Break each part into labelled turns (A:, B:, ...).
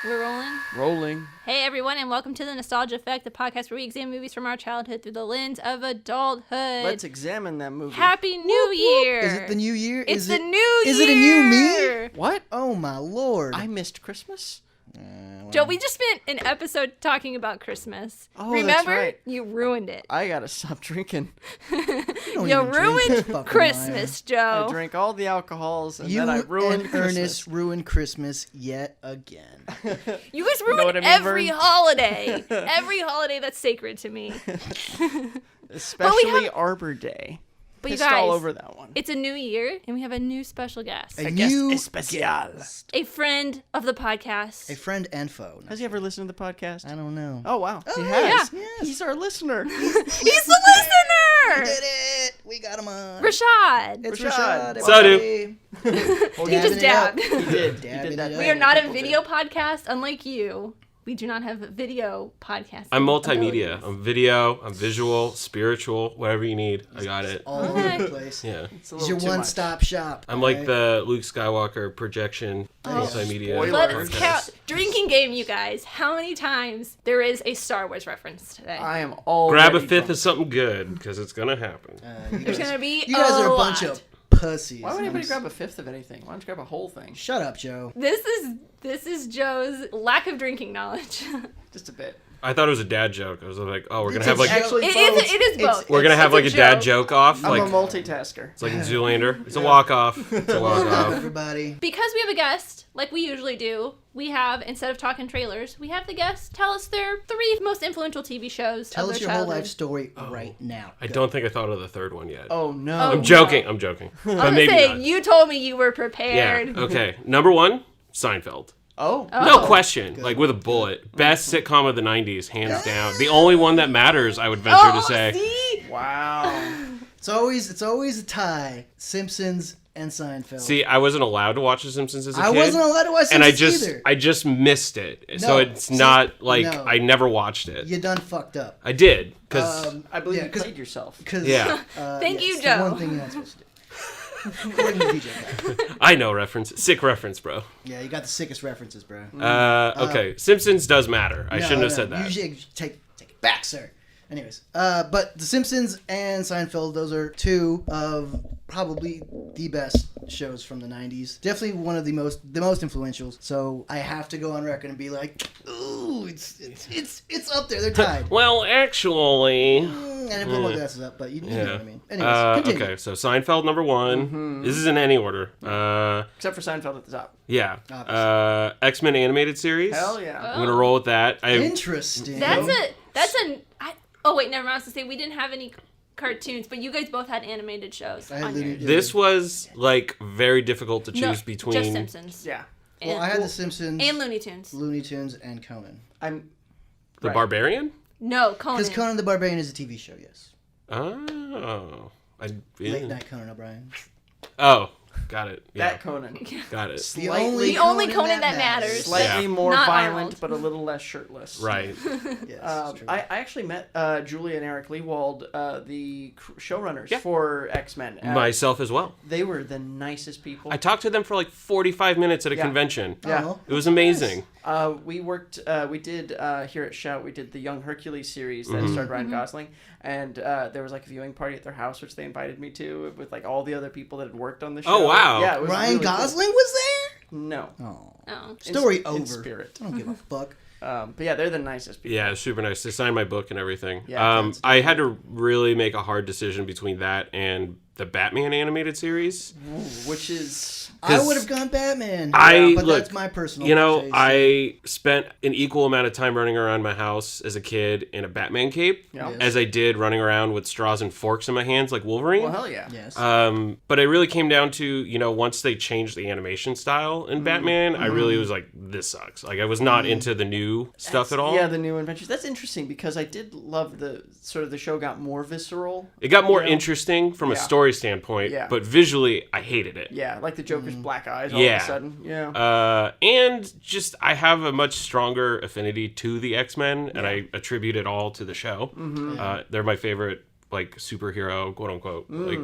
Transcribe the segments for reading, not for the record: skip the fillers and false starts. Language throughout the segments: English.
A: We're rolling?
B: Rolling.
A: Hey everyone, and welcome to The Nostalgia Effect, the podcast where we examine movies from our childhood through the lens of adulthood.
B: Let's examine that movie.
A: Happy New Year!
C: Is it the new year?
A: It's the new year!
C: Is it a new me?
B: What?
C: Oh my lord.
B: I missed Christmas?
A: Joe, we just spent an episode talking about Christmas.
B: Oh,
A: Remember?
B: that's right.
A: You ruined it.
B: I gotta stop drinking.
A: You ruined Christmas, Joe.
B: I drank all the alcohols and
C: You
B: then I ruined
C: and
B: Christmas.
C: Ernest ruined Christmas yet again.
A: You guys ruined
B: what I mean,
A: every
B: Vern?
A: holiday. Every holiday that's sacred to me.
B: Especially Arbor Day.
A: But you
B: Pissed
A: guys,
B: all over that one.
A: it's a new year, and we have a new special guest.
C: A
B: guest
C: new
B: especial.
C: guest.
A: A friend of the podcast.
C: A friend and foe.
B: Has he ever listened to the podcast?
C: I don't know.
B: Oh, wow.
C: Oh,
B: he
C: yeah.
B: has.
C: Yes.
B: He's our listener.
A: He's the listener!
C: We did it! We got him on.
A: Rashad.
C: It's
B: Rashad.
C: Rashad.
D: So do.
C: everybody.
A: He just dabbed.
B: He did. He
C: Dabbing
B: did that.
C: it
A: We
C: up.
A: are not a
B: People
A: video
B: did.
A: podcast, unlike you. We do not have video podcast.
D: I'm multimedia.
A: abilities.
D: I'm video, I'm visual, spiritual, whatever you need. I got it.
C: All over the place.
D: Yeah.
B: It's a
C: It's
B: little
C: your
B: too much.
C: one-stop shop.
D: I'm like
C: alright?
D: the Luke Skywalker projection multimedia.
B: Spoiler.
A: Let's
B: Spoilers.
A: count. Drinking game, you guys. How many times there is a Star Wars reference today?
B: I am all
D: Grab a fifth of something good, because it's going to happen.
C: You
A: There's
C: guys,
A: gonna be
C: you guys are a bunch
A: lot.
C: of pussies.
B: Why would anybody grab a fifth of anything? Why don't you grab a whole thing?
C: Shut up, Joe.
A: This is Joe's lack of drinking knowledge.
B: Just a bit.
D: I thought it was a dad joke. I was like, oh, we're going
C: It's
D: to have
C: a
D: like...
C: joke.
B: Actually,
A: It
B: both.
A: is both.
D: We're going to have like a
A: It's
D: dad
A: joke.
D: joke off.
B: I'm
D: Like,
B: a multitasker.
D: it's like in Zoolander. It's a walk-off. It's a walk-off.
C: Everybody.
A: Because we have a guest, like we usually do, we have, instead of talking trailers, we have the guest tell us their 3 most influential TV shows
C: Tell
A: of
C: us
A: their
C: your whole
A: childhood.
C: life story right now.
D: I
C: Go.
D: don't think I thought of the third one yet.
B: Oh, no.
A: Oh,
D: I'm joking. I'm joking.
A: I was
D: But
A: gonna
D: maybe
A: say,
D: not.
A: you told me you were
D: Yeah.
A: prepared.
D: Okay. Number 1, Seinfeld.
B: Oh.
D: No question. Like with a bullet. Best sitcom of the 90s, hands down. The only one that matters, I would venture to say.
A: See?
B: Wow.
C: It's always a tie. Simpsons and Seinfeld.
D: See, I wasn't allowed to watch The Simpsons as a kid.
C: I wasn't allowed to watch
D: and
C: Simpsons
D: I
C: either.
D: I just missed it. So
C: No.
D: it's
C: See,
D: not like
C: no.
D: I never watched it.
C: You done fucked up.
D: I did because
B: I believe
C: Yeah,
B: you
C: 'cause-
B: played yourself.
C: Cause,
D: Yeah.
A: Thank you,
C: it's
A: Joe.
C: The one thing you're not supposed to do. According to DJ guy.
D: I know reference, sick reference, bro.
C: Yeah, you got the sickest references, bro.
D: Okay, Simpsons does matter. I shouldn't have said that.
C: You should take it back, sir. Anyways, but The Simpsons and Seinfeld, those are 2 of probably the best shows from the 90s. Definitely one of the most influential. So I have to go on record and be like, ooh, it's up there. They're tied.
D: Well, actually,
C: And I put my glasses up, but you know
D: yeah.
C: what I mean. Anyways, continue.
D: Okay, so Seinfeld number 1. This is in any order.
B: Except for Seinfeld at the top.
D: Yeah.
C: Obviously.
D: X-Men animated series.
B: Hell yeah.
D: I'm gonna roll with that.
C: Interesting.
A: Oh wait, never mind. I was to say we didn't have any cartoons, but you guys both had animated shows
C: I had
A: on
C: Looney
A: your.
C: Tunes.
D: This was like very difficult to
A: No,
D: choose between.
A: just Simpsons.
B: Yeah.
C: Well, I had The Simpsons,
A: and Looney Tunes.
C: Looney Tunes, and Conan.
B: I'm.
D: The
B: Right.
D: Barbarian.
A: No, Conan.
C: Because Conan the Barbarian is a TV show, yes.
D: Oh,
C: Late night Conan O'Brien.
D: Oh, got it. Yeah,
B: That Conan.
D: got it.
C: The
B: Slightly-
A: The only Conan that matters.
B: Slightly
D: Yeah.
B: more
A: Not
B: violent,
A: Arnold.
B: but a little less shirtless.
D: Right.
C: Yes,
B: I
C: true.
B: actually met Julia and Eric Lewald, the showrunners
D: Yeah.
B: for X-Men.
D: Myself as well.
B: They were the nicest people.
D: I talked to them for like 45 minutes at a
B: Yeah.
D: convention.
B: Yeah.
C: Oh.
D: It was amazing.
B: We worked. We did here at Shout. We did the Young Hercules series that starred Ryan Gosling, and there was like a viewing party at their house, which they invited me to with like all the other people that had worked on the show.
D: Oh, wow.
B: Yeah, it was
C: Ryan
B: really cool.
C: Gosling was there?
B: No.
C: Oh.
A: Oh.
C: Story over.
B: In spirit.
C: I don't give a fuck.
B: But yeah, they're the nicest people.
D: Yeah, it was super nice. They signed my book and everything.
B: Yeah, that's
D: I had to really make a hard decision between that and the Batman animated series.
B: Which is.
C: I would have gone Batman.
D: Look,
C: but that's my personal taste.
D: I spent an equal amount of time running around my house as a kid in a Batman cape
B: Yeah.
C: Yes.
D: as I did running around with straws and forks in my hands like Wolverine.
B: Well, hell yeah.
C: Yes.
D: But it really came down to, once they changed the animation style in Batman, I really was like, this sucks. Like, I was not into the new stuff at all.
B: Yeah, the new adventures. That's interesting because I did love the show got more visceral.
D: It got more
B: You know?
D: interesting from a
B: Yeah.
D: story standpoint,
B: Yeah.
D: but visually, I hated it.
B: Yeah, like the Joker's black eyes all
D: Yeah.
B: of a sudden. Yeah.
D: And just, I have a much stronger affinity to the X-Men, and I attribute it all to the show. They're my favorite like superhero, quote unquote, like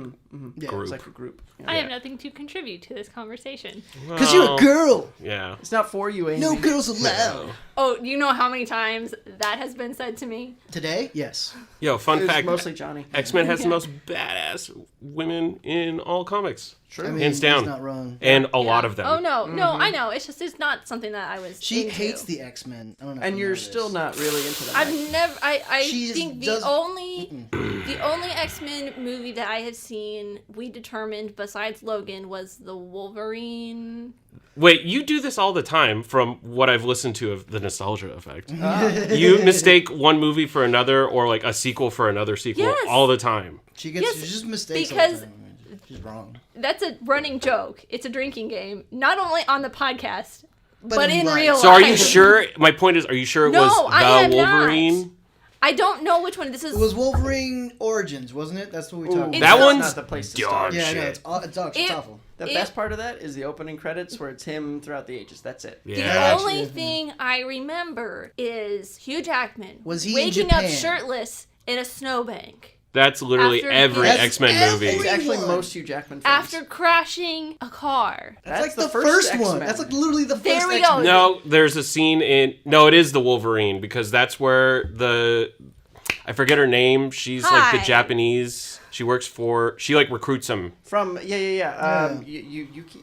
C: Yeah,
D: group.
B: It's like a group. Yeah.
A: I have nothing to contribute to this conversation.
C: Because you're a girl.
D: Yeah.
B: It's not for you, Amy.
C: No girls allowed.
A: Oh, you know how many times that has been said to me?
C: Today? Yes.
D: Yo, fun
B: It was
D: fact.
B: mostly Johnny.
D: X-Men has the most badass women in all comics.
B: Sure.
C: I mean,
D: Hands down.
C: he's not wrong.
D: And a lot
A: Yeah.
D: of them.
A: Oh no, I know. It's just it's not something that I was.
C: She
A: into.
C: hates the X-Men. I don't know. if
B: And
C: you
B: you're
C: know
B: still
C: this.
B: not really into them.
A: I've never. I
C: She
A: think the
C: does-
A: the only X-Men movie that I have seen, we determined besides Logan, was the Wolverine.
D: Wait, you do this all the time from what I've listened to of the nostalgia effect. You mistake one movie for another or like a sequel for another sequel
A: Yes.
D: all the time.
C: She gets
A: Yes,
C: she just mistakes all
A: because-
C: the time. She's wrong.
A: That's a running joke. It's a drinking game, not only on the podcast, but
C: in
A: in
C: life.
A: real life.
D: So are you sure? My point is, are you sure it
A: No,
D: was
A: I am
D: the
A: not.
D: Wolverine?
A: I don't know which one this is.
C: It was Wolverine Origins, wasn't it? That's what we talked about.
A: It's
D: That
A: not-
D: one's
B: not the place to
D: dog
B: start.
C: Yeah, I know.
D: shit.
C: It's
A: It-
C: awful.
B: The best part of that is the opening credits where it's him throughout the ages. That's it.
A: The
D: Yeah.
A: only
C: Actually,
A: thing I remember is Hugh Jackman
C: Was he in
A: waking up
C: Japan?
A: shirtless in a snowbank
D: That's literally
A: After-
D: every
C: That's
D: X-Men
C: every-
B: It's
D: movie.
B: actually
C: Everyone.
B: most Hugh Jackman films.
A: after crashing a car.
C: That's like
B: the
C: the
B: first
C: first one.
B: X-Men.
C: That's like literally the first
A: There we
C: X-Men.
A: go.
D: No, there's a scene in... No, it is the Wolverine because that's where the... I forget her name. She's like the
A: Hi.
D: Japanese... She works for... She like recruits him.
B: From Yuki,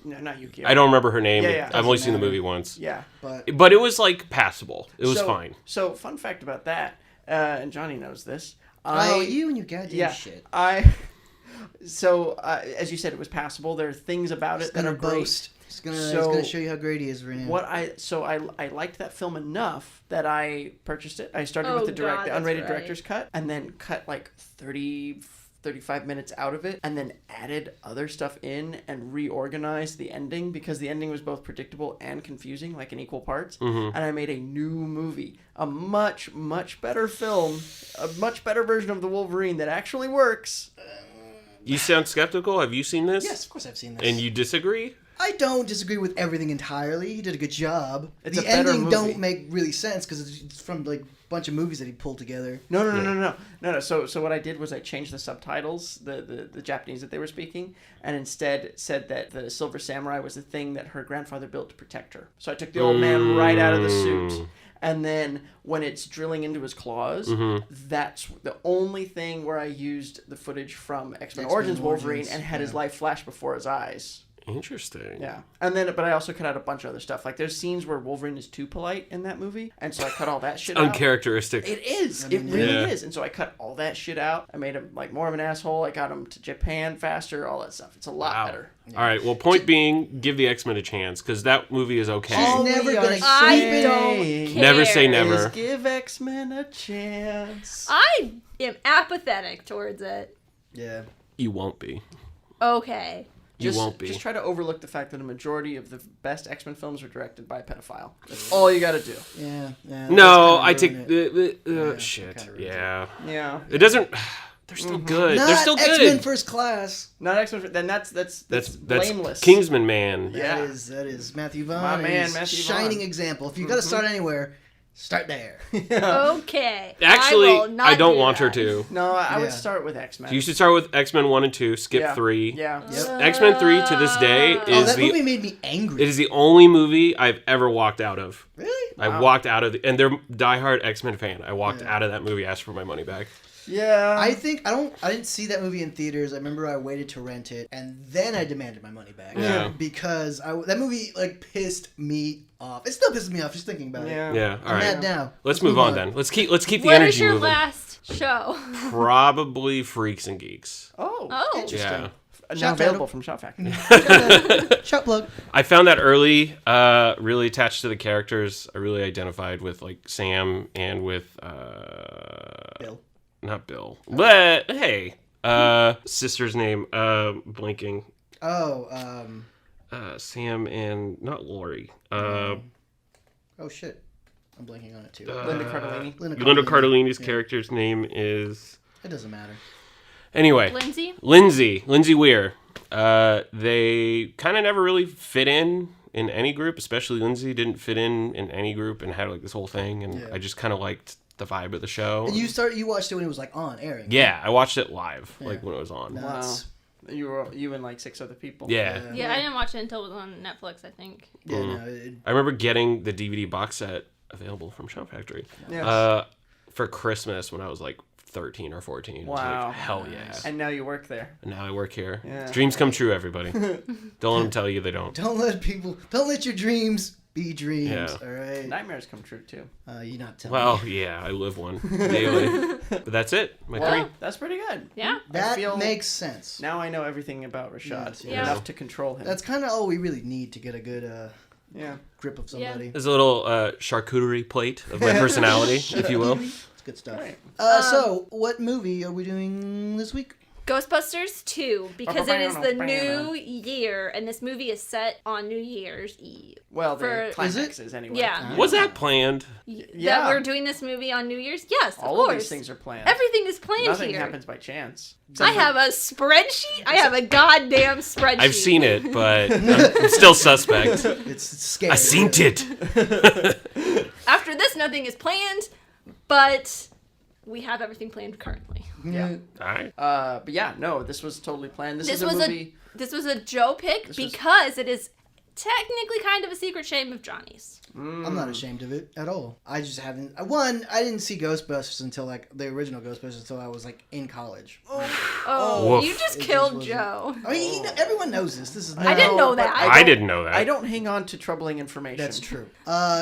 B: no, not Yuki.
D: I don't remember her name.
B: Yeah, yeah.
D: I've only seen the
C: matter.
D: movie once.
B: Yeah.
D: But it was like passable. It was
B: So-
D: fine.
B: So fun fact about that, and Johnny knows this.
C: Oh, you and your goddamn shit.
B: As you said, it was passable. There are things about it
C: He's
B: that
C: gonna
B: are great.
C: boast. He's gonna show you how great he is right now.
B: I liked that film enough that I purchased it. I started
A: Oh,
B: with the
A: God, that's
B: unrated
A: right.
B: director's cut, and then cut like 35 minutes out of it, and then added other stuff in and reorganized the ending because the ending was both predictable and confusing, like in equal parts. And I made a new movie, a much better film, a much better version of the Wolverine that actually works.
D: You sound skeptical. Have you seen this?
C: Yes, of course I've seen this.
D: And you disagree?
C: I don't disagree with everything entirely. He did a good job.
B: It's
C: the
B: a better
C: ending
B: movie.
C: don't make really sense because it's from like a bunch of movies that he pulled together.
B: No. So what I did was I changed the subtitles, the Japanese that they were speaking, and instead said that the Silver Samurai was the thing that her grandfather built to protect her. So I took the old man right out of the suit. And then when it's drilling into his claws, that's the only thing where I used the footage from X-Men Origins Wolverine
C: Origins,
B: and had his life flash before his eyes.
D: Interesting.
B: Yeah. And then, but I also cut out a bunch of other stuff. Like there's scenes where Wolverine is too polite in that movie, and so I cut all that shit out.
D: Uncharacteristic.
B: It is. It really is. And so I cut all that shit out. I made him like more of an asshole. I got him to Japan faster. All that stuff. It's a lot better.
D: All right. Well, point being, give the X-Men a chance because that movie is okay.
C: She's never
B: we
C: gonna
B: are
A: I
C: keep it.
A: don't care.
D: Never say
B: Is
D: never.
B: give X-Men a chance.
A: I am apathetic towards it.
C: Yeah.
D: You won't be.
A: Okay.
D: You won't be.
B: Just try to overlook the fact that a majority of the best X-Men films were directed by a pedophile. That's all you got to do.
C: Yeah.
D: No,
C: that's
D: I
C: kinda
D: take
C: ruined it.
D: the shit.
C: kinda ruins
D: Yeah.
B: Yeah.
D: It doesn't. They're still good.
C: Not
D: They're still
C: X-Men
D: good.
C: First Class.
B: Not X-Men. Then that's blameless.
D: Kingsman Man.
B: Yeah.
C: That is Matthew Vaughn.
B: My man,
C: is
B: Matthew
C: shining
B: Vaughn.
C: example. If you got to start anywhere, start there.
A: Okay.
D: Actually,
A: I, will not
D: I don't
A: do
D: want her
A: that.
D: to.
B: No, I would
C: Yeah.
B: start with X-Men.
D: You should start with X-Men 1 and 2, skip
B: Yeah.
D: 3.
B: Yeah.
D: X-Men 3 to this day
C: Oh,
D: is
C: that
D: the
C: movie made me angry.
D: it is the only movie I've ever walked out of.
C: Really?
D: I walked out of and they're diehard X-Men fan. I walked out of that movie, asked for my money back.
B: Yeah.
C: I didn't see that movie in theaters. I remember I waited to rent it, and then I demanded my money back.
D: Yeah.
C: Because that movie like pissed me off. It still pisses me off just thinking about it.
D: Yeah, all
C: I'm
D: right.
C: mad now.
D: Let's move on then. Let's keep the
A: What
D: energy
A: is your
D: moving.
A: last show?
D: Probably Freaks and Geeks.
B: Oh.
A: Oh.
B: Interesting.
D: Yeah.
B: Now
C: Shout
B: available
C: out.
B: from Shop Factory.
C: Shot plug.
D: I found that early, really attached to the characters. I really identified with like Sam and with
C: Bill.
D: not Bill. But hey, sister's name, blinking.
C: Oh,
D: Sam and not Lori.
C: oh shit. I'm blanking on it too.
B: Linda Cardellini.
D: Linda Cardellini's character's name is.
C: It doesn't matter.
D: Anyway,
A: Lindsay?
D: Lindsay Weir. They kind of never really fit in any group, especially Lindsay didn't fit in any group and had like this whole thing. And
C: Yeah.
D: I just kind of liked the vibe of the show.
C: And you watched it when it was like on airing.
D: Yeah, I watched it live, like when it was on.
B: Wow. You and like 6 other people.
D: Yeah.
A: Yeah, I didn't watch it until it was on Netflix, I think.
C: Yeah,
D: I remember getting the DVD box set available from Shout Factory
B: Yes.
D: for Christmas when I was like 13 or 14.
B: Wow.
D: I was like, hell yeah.
B: And now you work there.
D: And now I work here.
B: Yeah.
D: Dreams come true, everybody. Don't let them tell you they don't.
C: don't let your dreams be dreams.
D: Yeah.
C: All right.
B: Nightmares come true too.
C: You're not telling
D: Well,
C: me.
D: yeah, I live one daily. But that's it. My
B: Well,
D: 3.
B: that's pretty good.
A: Yeah.
C: That
B: feel-
C: makes sense.
B: Now I know everything about Rashad.
C: Yeah.
B: Enough to control him.
C: That's kind of all we really need to get a good
B: yeah.
C: grip of somebody.
D: There's a little charcuterie plate of my personality, if you will.
C: It's good stuff.
B: Right.
C: So, what movie are we doing this week?
A: Ghostbusters 2, because it is the new year, and this movie is set on New Year's Eve.
B: Well, the
A: For-
B: climax is anyway.
A: Yeah.
D: Was that planned?
A: That we're doing this movie on New Year's? Yes,
B: All
A: of
B: of
A: course.
B: these things are planned.
A: Everything is planned
B: Nothing
A: here.
B: happens by chance.
A: I have a spreadsheet. I have a goddamn spreadsheet.
D: I've seen it, but I'm still suspect.
C: It's scary.
D: I seen it.
A: After this, nothing is planned, but we have everything planned currently.
B: Yeah.
D: All right.
B: But yeah, no, this was totally planned. This is a movie.
A: This was a Joe pick because it is technically kind of a secret shame of Johnny's.
C: I'm not ashamed of it at all. I just haven't. I didn't see Ghostbusters until like the original Ghostbusters until I was like in college.
A: Oh,
D: Woof.
A: you just
C: It just
A: killed
C: wasn't-
A: Joe.
C: I mean, everyone knows this. This is.
A: I didn't know that.
B: but
D: I didn't know that.
B: I don't hang on to troubling information.
C: That's true.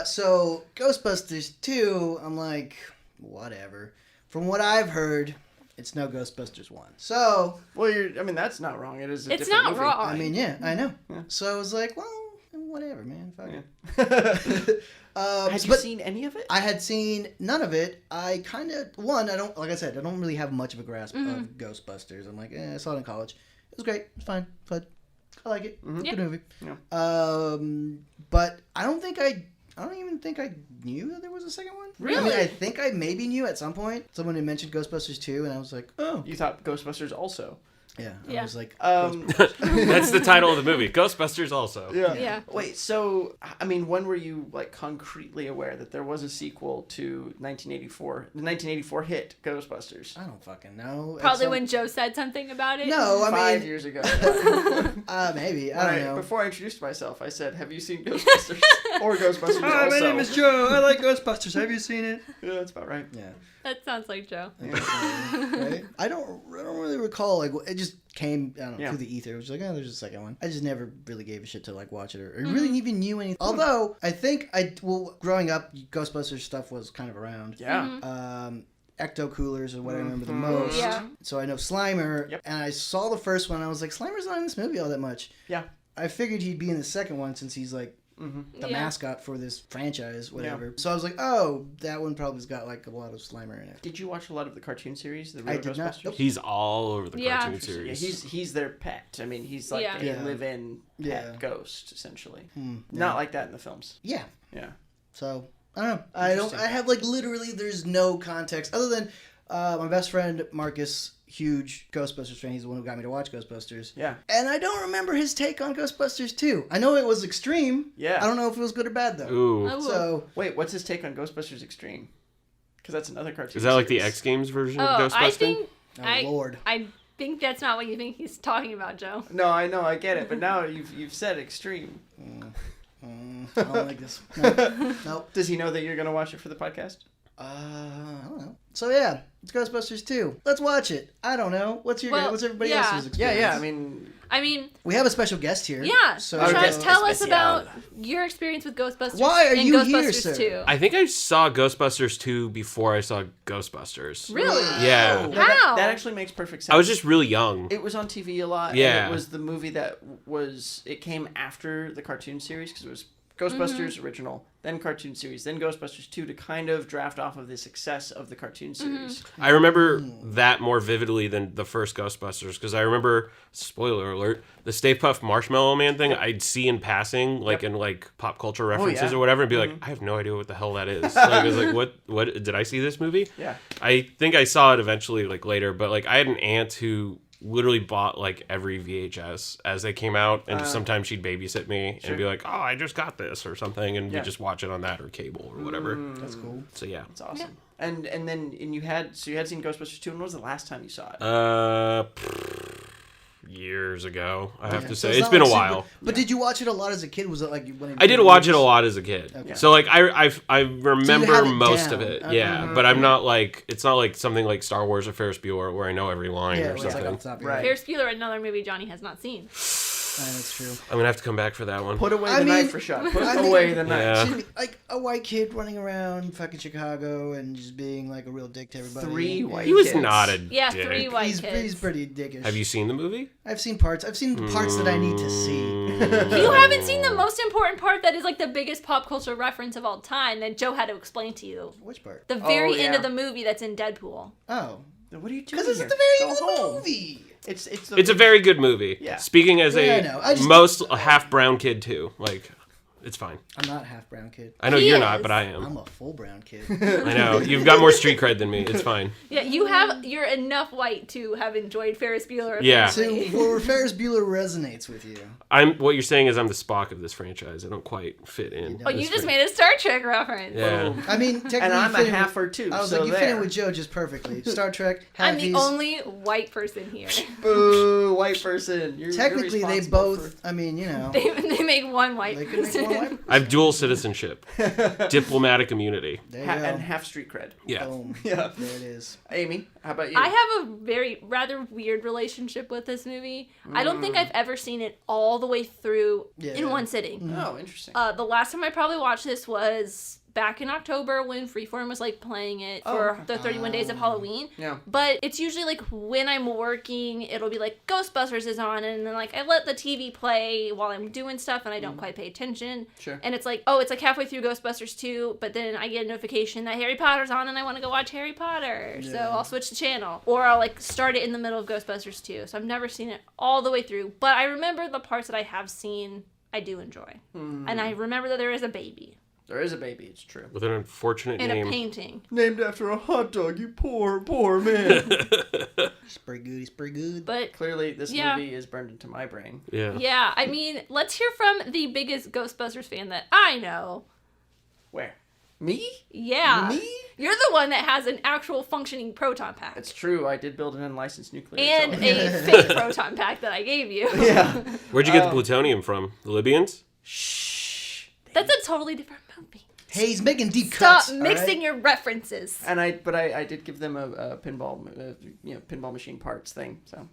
C: So Ghostbusters 2, I'm like, whatever. From what I've heard, it's no Ghostbusters 1. So,
B: Well, I mean, that's not wrong. It is a
A: It's
B: different
A: not
B: movie.
A: wrong.
C: I mean, yeah, I know.
B: Yeah.
C: So I was like, well, whatever, man. Fuck
B: Yeah.
C: it.
B: Had you
C: but
B: seen any of it?
C: I had seen none of it. I kind of, I don't, like I said, I don't really have much of a grasp of Ghostbusters. I'm like, I saw it in college. It was great. It's fine. But I like it.
A: Yeah.
C: Good movie.
B: Yeah.
C: But I don't even think I knew that there was a second one. I mean,
A: Really?
C: I think I maybe knew at some point. Someone had mentioned Ghostbusters 2, and I was like, oh.
B: You thought Ghostbusters also?
C: Yeah. I
A: Yeah.
C: was like,
D: That's the title of the movie. Ghostbusters also.
A: Yeah.
B: Wait, so, I mean, when were you, like, concretely aware that there was a sequel to the 1984 hit Ghostbusters?
C: I don't fucking know.
A: Probably when Joe said something about it.
C: No, I
B: 5
C: mean,
B: years ago.
C: maybe. I don't know.
B: Before I introduced myself, I said, have you seen Ghostbusters? Or Ghostbusters also?
C: Joe. I like Ghostbusters. Have you seen it?
B: Yeah, that's about right.
C: Yeah.
A: That sounds like Joe.
C: Right? I don't really recall. Like, it just came, I don't know,
B: Yeah.
C: through the ether. It was like, oh, there's a second one. I just never really gave a shit to like watch it or really even knew anything. Although I think growing up, Ghostbusters stuff was kind of around.
B: Yeah.
C: Ecto Coolers are what I remember the most.
A: Yeah.
C: So I know Slimer,
B: Yep.
C: and I saw the first one. And I was like, Slimer's not in this movie all that much.
B: Yeah.
C: I figured he'd be in the second one since he's like the
A: Yeah.
C: mascot for this franchise, whatever. So I was like, oh, that one probably's got like a lot of Slimer in it.
B: Did you watch a lot of the cartoon series? The
C: I
B: real
C: did not.
B: Ghostbusters?
C: Nope.
D: He's all over the
A: Yeah.
D: cartoon
B: Yeah,
D: series.
B: he's their pet. I mean, he's like
A: Yeah.
B: a
C: Yeah.
B: live-in pet
C: Yeah.
B: ghost, essentially.
C: Yeah.
B: Not like that in the films.
C: Yeah.
B: Yeah.
C: So I don't know. I have like literally there's no context other than my best friend Marcus, huge Ghostbusters fan. He's the one who got me to watch Ghostbusters.
B: Yeah.
C: And I don't remember his take on Ghostbusters 2. I know it was extreme.
B: Yeah.
C: I don't know if it was good or bad though.
D: Ooh.
A: Oh,
C: So
B: Wait, what's his take on Ghostbusters Extreme? Because that's another cartoon.
D: Is that like the
B: series.
D: X Games version
A: Oh,
D: of Ghostbusters?
A: I think.
C: oh Lord.
A: I think that's not what you think he's talking about, Joe.
B: No, I know, I get it, but now you've said Extreme.
C: I don't like this. No. Nope.
B: Does he know that you're gonna watch it for the podcast?
C: I don't know. So yeah, it's Ghostbusters 2. Let's watch it. I don't know. What's everybody
A: yeah.
C: else's experience?
B: Yeah. I mean,
C: we have a special guest here.
A: Yeah.
C: So
B: Our
A: Rashad,
B: guest
A: tell us
B: especial.
A: about your experience with Ghostbusters.
C: Why are
A: and
C: you
A: Ghostbusters
C: here, sir?
A: 2.
D: I think I saw Ghostbusters 2 before I saw Ghostbusters.
A: Really?
D: Yeah.
B: no,
A: How?
B: that actually makes perfect sense.
D: I was just really young.
B: It was on TV a lot.
D: Yeah.
B: And it was the movie that it came after the cartoon series because it was Ghostbusters original, then cartoon series, then Ghostbusters 2 to kind of draft off of the success of the cartoon series.
D: I remember that more vividly than the first Ghostbusters because I remember, spoiler alert, the Stay Puft Marshmallow Man thing I'd see in passing, like in like pop culture references
B: yeah.
D: or whatever, and be like, I have no idea what the hell that is. Like, I was like, what did I see this movie?
B: Yeah.
D: I think I saw it eventually, like later, but like I had an aunt who literally bought like every VHS as they came out, and sometimes she'd babysit me and be like, "Oh, I just got this" or something, and we just watch it on that or cable or whatever.
C: That's cool.
D: So yeah,
B: It's awesome. And then you had seen Ghostbusters 2. When was the last time you saw it?
D: Years ago, I have to
C: So
D: say. It's
C: not
D: been a
C: like
D: while.
C: But did you watch it a lot as a kid? Was it like when
D: I did watch it a lot as a kid.
C: Okay.
D: So like I remember
C: have it
D: most
C: down.
D: of it.
C: Okay.
D: Yeah, but I'm not like, it's not like something like Star Wars or Ferris Bueller where I know every line
C: Yeah,
D: or
C: it was like
D: something.
C: off the top of your
B: Right.
C: head.
A: Ferris Bueller, another movie Johnny has not seen.
C: That's true.
D: I'm gonna have to come back for that one.
B: Put away
C: I
B: the
C: mean-
B: knife, Rashad. Put
C: I mean-
B: away the knife.
D: Yeah.
C: Should be, like a white kid running around fucking Chicago and just being like a real dick to everybody.
B: 3 white
D: He was
B: kids.
D: not a
A: Yeah,
D: dick.
A: 3 white
C: He's
A: kids.
C: pretty dickish.
D: Have you seen the movie?
C: I've seen parts. I've seen the parts that I need to see.
A: You haven't seen the most important part that is like the biggest pop culture reference of all time that Joe had to explain to you.
C: Which part?
A: The very end
B: yeah.
A: of the movie that's in Deadpool.
C: Oh,
B: What are you doing
C: because it's
B: here?
C: at the very
B: Go
C: end of the
B: home.
C: movie.
B: It's
D: It's a very good movie.
B: Yeah.
D: Speaking as
C: Yeah, I
D: a
C: know. I just-
D: most half brown kid too, like it's fine.
C: I'm not a half brown kid.
D: I know
A: He
D: you're
A: is.
D: not, but I am.
C: I'm a full brown kid.
D: I know you've got more street cred than me. It's fine.
A: Yeah, you're enough white to have enjoyed Ferris Bueller.
D: Yeah.
C: So, where Ferris Bueller resonates with you.
D: What you're saying is I'm the Spock of this franchise. I don't quite fit in.
A: Oh, you just made a Star Trek reference.
D: Yeah.
C: I mean, technically,
B: And I'm
C: you
B: a
C: fit in
B: halfer too.
C: I was
B: so
C: like, you fit
B: there.
C: in with Joe just perfectly. Star Trek.
A: I'm the
C: Halfies.
A: only white person here.
B: Boo, white person. You're
C: Technically, they
B: responsible
C: both. I mean, you know,
A: they make one white
C: they could make
A: person.
C: one white.
D: I have dual citizenship, diplomatic immunity.
C: There you
B: Ha-
C: go.
B: and half street cred.
D: Yeah.
C: Boom.
B: Yeah.
C: There it is.
B: Amy, how about you?
A: I have a rather weird relationship with this movie. I don't think I've ever seen it all the way through
C: Yeah.
A: in one sitting.
B: Oh, interesting.
A: The last time I probably watched this was back in October when Freeform was like playing it for the 31 Days of Halloween.
B: Yeah.
A: But it's usually like when I'm working, it'll be like Ghostbusters is on, and then like I let the TV play while I'm doing stuff and I don't quite pay attention.
B: Sure.
A: And it's like, oh, it's like halfway through Ghostbusters 2, but then I get a notification that Harry Potter's on and I want to go watch Harry Potter. So I'll switch the channel. Or I'll like start it in the middle of Ghostbusters 2. So I've never seen it all the way through. But I remember the parts that I have seen, I do enjoy. And I remember that there is a baby
B: There is a baby, it's true.
D: With an unfortunate
A: in
D: name.
A: a painting.
B: Named after a hot dog, you poor, poor man.
C: It's pretty good. It's pretty good.
A: But
B: Clearly, this
A: Yeah.
B: movie is burned into my brain.
D: Yeah.
A: yeah, I mean, let's hear from the biggest Ghostbusters fan that I know.
B: Where? Me?
A: Yeah.
B: Me?
A: You're the one that has an actual functioning proton pack.
B: It's true. I did build an unlicensed nuclear
A: And
B: accelerator.
A: a fake proton pack that I gave you.
B: Yeah.
D: Where'd you get the plutonium from? The Libyans?
B: Shh.
A: That's a totally different movie.
C: Hey, he's making deep
A: Stop
C: cuts.
A: mixing
C: all
A: your references.
B: And I did give them a pinball, pinball machine parts thing. So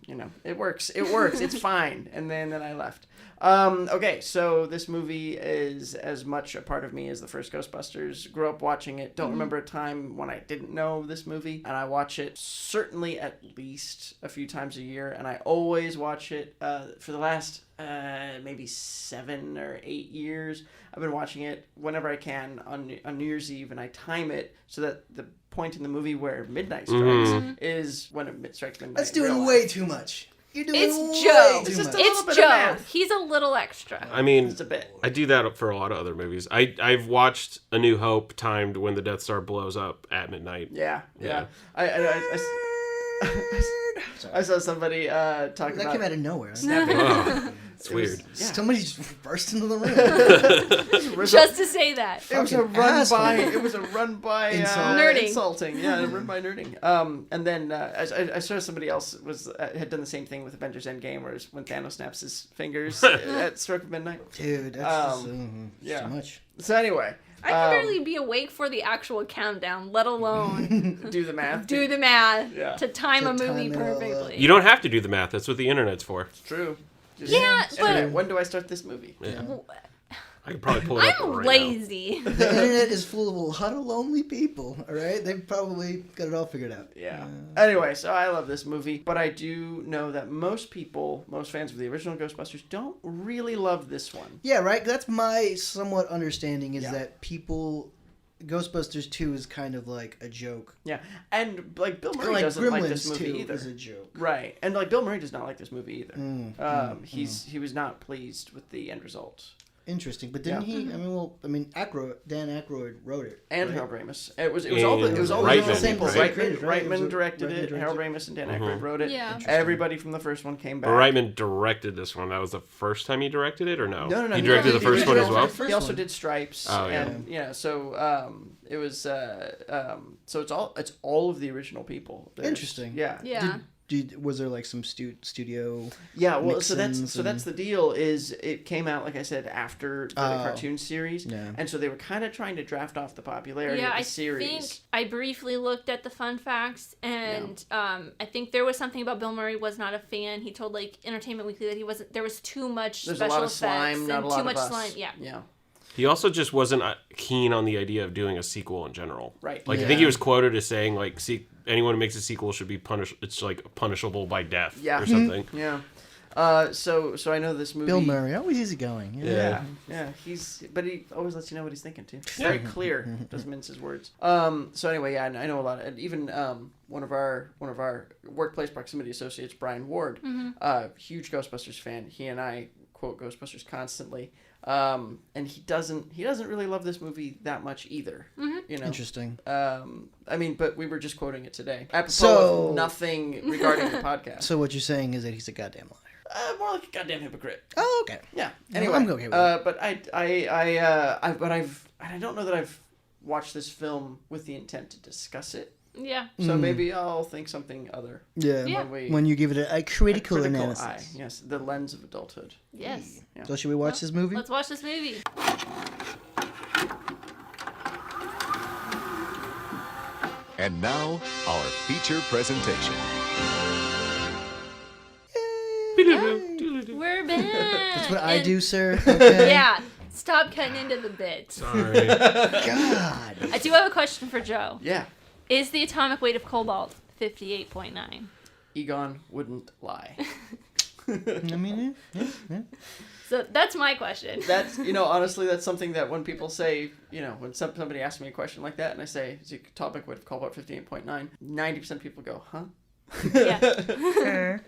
B: it works. It works. It's fine. And then I left. Okay, so this movie is as much a part of me as the first Ghostbusters. Grew up watching it. Don't remember a time when I didn't know this movie. And I watch it certainly at least a few times a year. And I always watch it for the last maybe 7 or 8 years. I've been watching it whenever I can on New Year's Eve, and I time it so that the point in the movie where midnight strikes is when it strikes midnight.
C: That's
B: in real
C: doing
B: life.
C: way too much. You're doing
A: It's
C: way
A: Joe.
C: too
B: It's just
C: much.
B: a little
A: It's
B: bit of
A: Joe.
B: math.
A: He's a little extra.
D: I mean,
B: Just a bit.
D: I do that for a lot of other movies. I've watched A New Hope timed when the Death Star blows up at midnight.
B: Yeah.
D: Yeah.
B: I saw somebody talk
C: That
B: about
C: came out of nowhere.
D: Oh, it's weird.
C: Somebody just burst into the room.
A: Just to say that.
B: It was a
C: Fucking
B: run
C: asshole.
B: by. It was a run by
A: Nerding.
B: insulting. Yeah, a run by nerding. And then I saw somebody else had done the same thing with Avengers Endgame, where when Thanos snaps his fingers at stroke of midnight.
C: Dude, that's just,
B: yeah.
C: too much.
B: So anyway,
A: I can barely be awake for the actual countdown, let alone
B: do the math.
A: do the math
B: Yeah.
A: to time
C: To
A: a movie
C: time it all up.
A: perfectly.
D: You don't have to do the math. That's what the internet's for.
B: It's true. Just
A: Yeah,
B: internet,
A: but-
B: when do I start this movie?
D: Yeah. I could probably pull it up
A: I'm
D: right
A: lazy.
C: The internet is full of a lot of lonely people, all right? They've probably got it all figured out.
B: Yeah. Anyway, so I love this movie, but I do know that most fans of the original Ghostbusters don't really love this one.
C: Yeah, right? That's my somewhat understanding is
B: Yeah.
C: that people... Ghostbusters 2 is kind of like a joke.
B: Yeah. And like Bill Murray
C: Like
B: doesn't like this
C: Gremlins
B: movie
C: 2
B: either.
C: is a joke.
B: Right. And like Bill Murray does not like this movie either. He was not pleased with the end result.
C: Interesting, but didn't he? Dan Aykroyd wrote it,
B: And
C: right?
B: Harold Ramis. It was all the
D: Reitman,
B: same people.
D: right?
B: Reitman directed it. Harold Ramis and Dan Aykroyd wrote it.
A: Yeah.
B: Everybody from the first one came back.
D: But Reitman directed this one. That was the first time he directed it, or no?
B: No.
D: He directed the first one as well.
B: He also did Stripes.
D: Oh, yeah.
B: And so it was so it's all of the original people.
C: Interesting.
B: Yeah.
A: Yeah.
C: Was there like some studio?
B: Yeah, well, so
C: mix-ins
B: that's the deal. Is it came out, like I said, after the cartoon series,
C: Yeah.
B: and so they were kind of trying to draft off the popularity of the series.
A: I think I briefly looked at the fun facts, and I think there was something about Bill Murray was not a fan. He told like Entertainment Weekly that he wasn't. There was too much
B: There's
A: special
B: a lot of
A: effects
B: slime, not
A: and
B: a lot
A: too
B: of
A: much
B: us.
A: slime. Yeah.
B: Yeah.
D: He also just wasn't keen on the idea of doing a sequel in general.
B: Right.
D: Like I think he was quoted as saying like, anyone who makes a sequel should be punished. It's like punishable by death or something.
B: Yeah. So I know this movie.
C: Bill Murray, always easygoing.
B: Yeah. But he always lets you know what he's thinking too. Very clear. Doesn't mince his words. So anyway, yeah, I know a lot. And even one of our workplace proximity associates, Brian Ward, huge Ghostbusters fan. He and I quote Ghostbusters constantly. And he doesn't really love this movie that much either. You know.
C: Interesting.
B: But we were just quoting it today. Apropos of nothing regarding the podcast.
C: So what you're saying is that he's a goddamn liar.
B: More like a goddamn hypocrite.
C: Oh, okay.
B: Yeah.
C: No,
B: Anyway,
C: I'm okay with that.
B: but I don't know that I've watched this film with the intent to discuss it.
A: Yeah.
B: So maybe I'll think something other.
C: Yeah.
A: Yeah.
C: When you give it a critical analysis.
B: eye. Yes, the lens of adulthood.
A: Yes.
B: Yeah.
C: So should we watch this movie?
A: Let's watch this movie.
E: And now, our feature presentation.
A: We're back.
C: That's what I
A: And-
C: do, sir. Okay.
A: Yeah. Stop cutting into the bit.
D: Sorry.
C: God.
A: I do have a question for Joe.
B: Yeah.
A: Is the atomic weight of cobalt 58.9?
B: Egon wouldn't lie.
C: I mean, yeah.
A: So that's my question.
B: That's, honestly, that's something that when people say, when somebody asks me a question like that and I say, is the atomic weight of cobalt 58.9, 90% of people go, huh?
A: Yeah.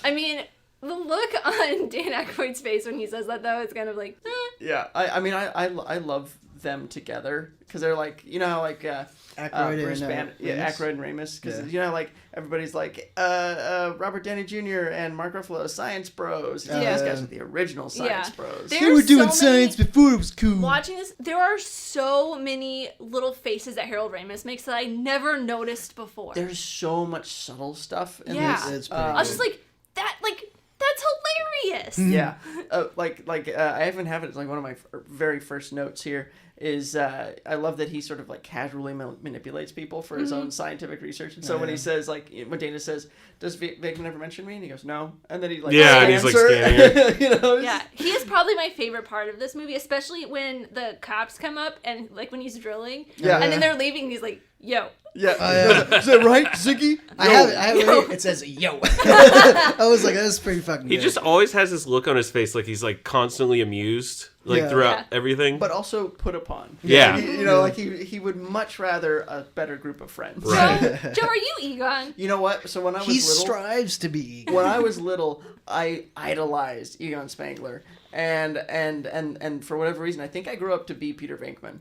A: I mean, the look on Dan Aykroyd's face when he says that, though, it's kind of like,
B: Yeah. I love them together because they're like, how like
C: Aykroyd
B: Bruce
C: and
B: Banner,
C: Ramis?
B: Aykroyd and Ramis, because
C: Yeah.
B: like everybody's like Robert Downey Jr. and Mark Ruffalo, science bros. These guys are the original science bros.
A: There
C: They
A: are
C: were doing
A: so many-
C: science before it was cool.
A: watching this, there are so many little faces that Harold Ramis makes that I never noticed before.
B: There's so much subtle stuff in
A: Yeah.
B: this.
C: It's pretty
A: I was just like, that's hilarious.
B: Yeah, I even have it as like one of my very first notes here is I love that he sort of like casually manipulates people for his own scientific research. And so when he says like when Dana says, "Does Venkman ever mention me?" and he goes, "No," and then he like
D: Yeah, and he's, like, scanning
B: her.
A: Yeah, he is probably my favorite part of this movie, especially when the cops come up and like when he's drilling.
B: Yeah.
A: And then they're leaving and he's like, yo.
B: Yeah, is that right, Ziggy?
C: I have it right here. It says, yo. I was like, that's pretty fucking
D: He
C: good.
D: just always has this look on his face, like he's like constantly amused, like
C: Yeah.
D: throughout
A: Yeah.
D: everything.
B: But also put upon.
D: Yeah.
B: Like he would much rather a better group of friends.
A: Joe, are you Egon?
B: You know what? So when I was
C: He
B: little,
C: strives to be.
B: when I was little, I idolized Egon Spangler, and for whatever reason, I think I grew up to be Peter Venkman.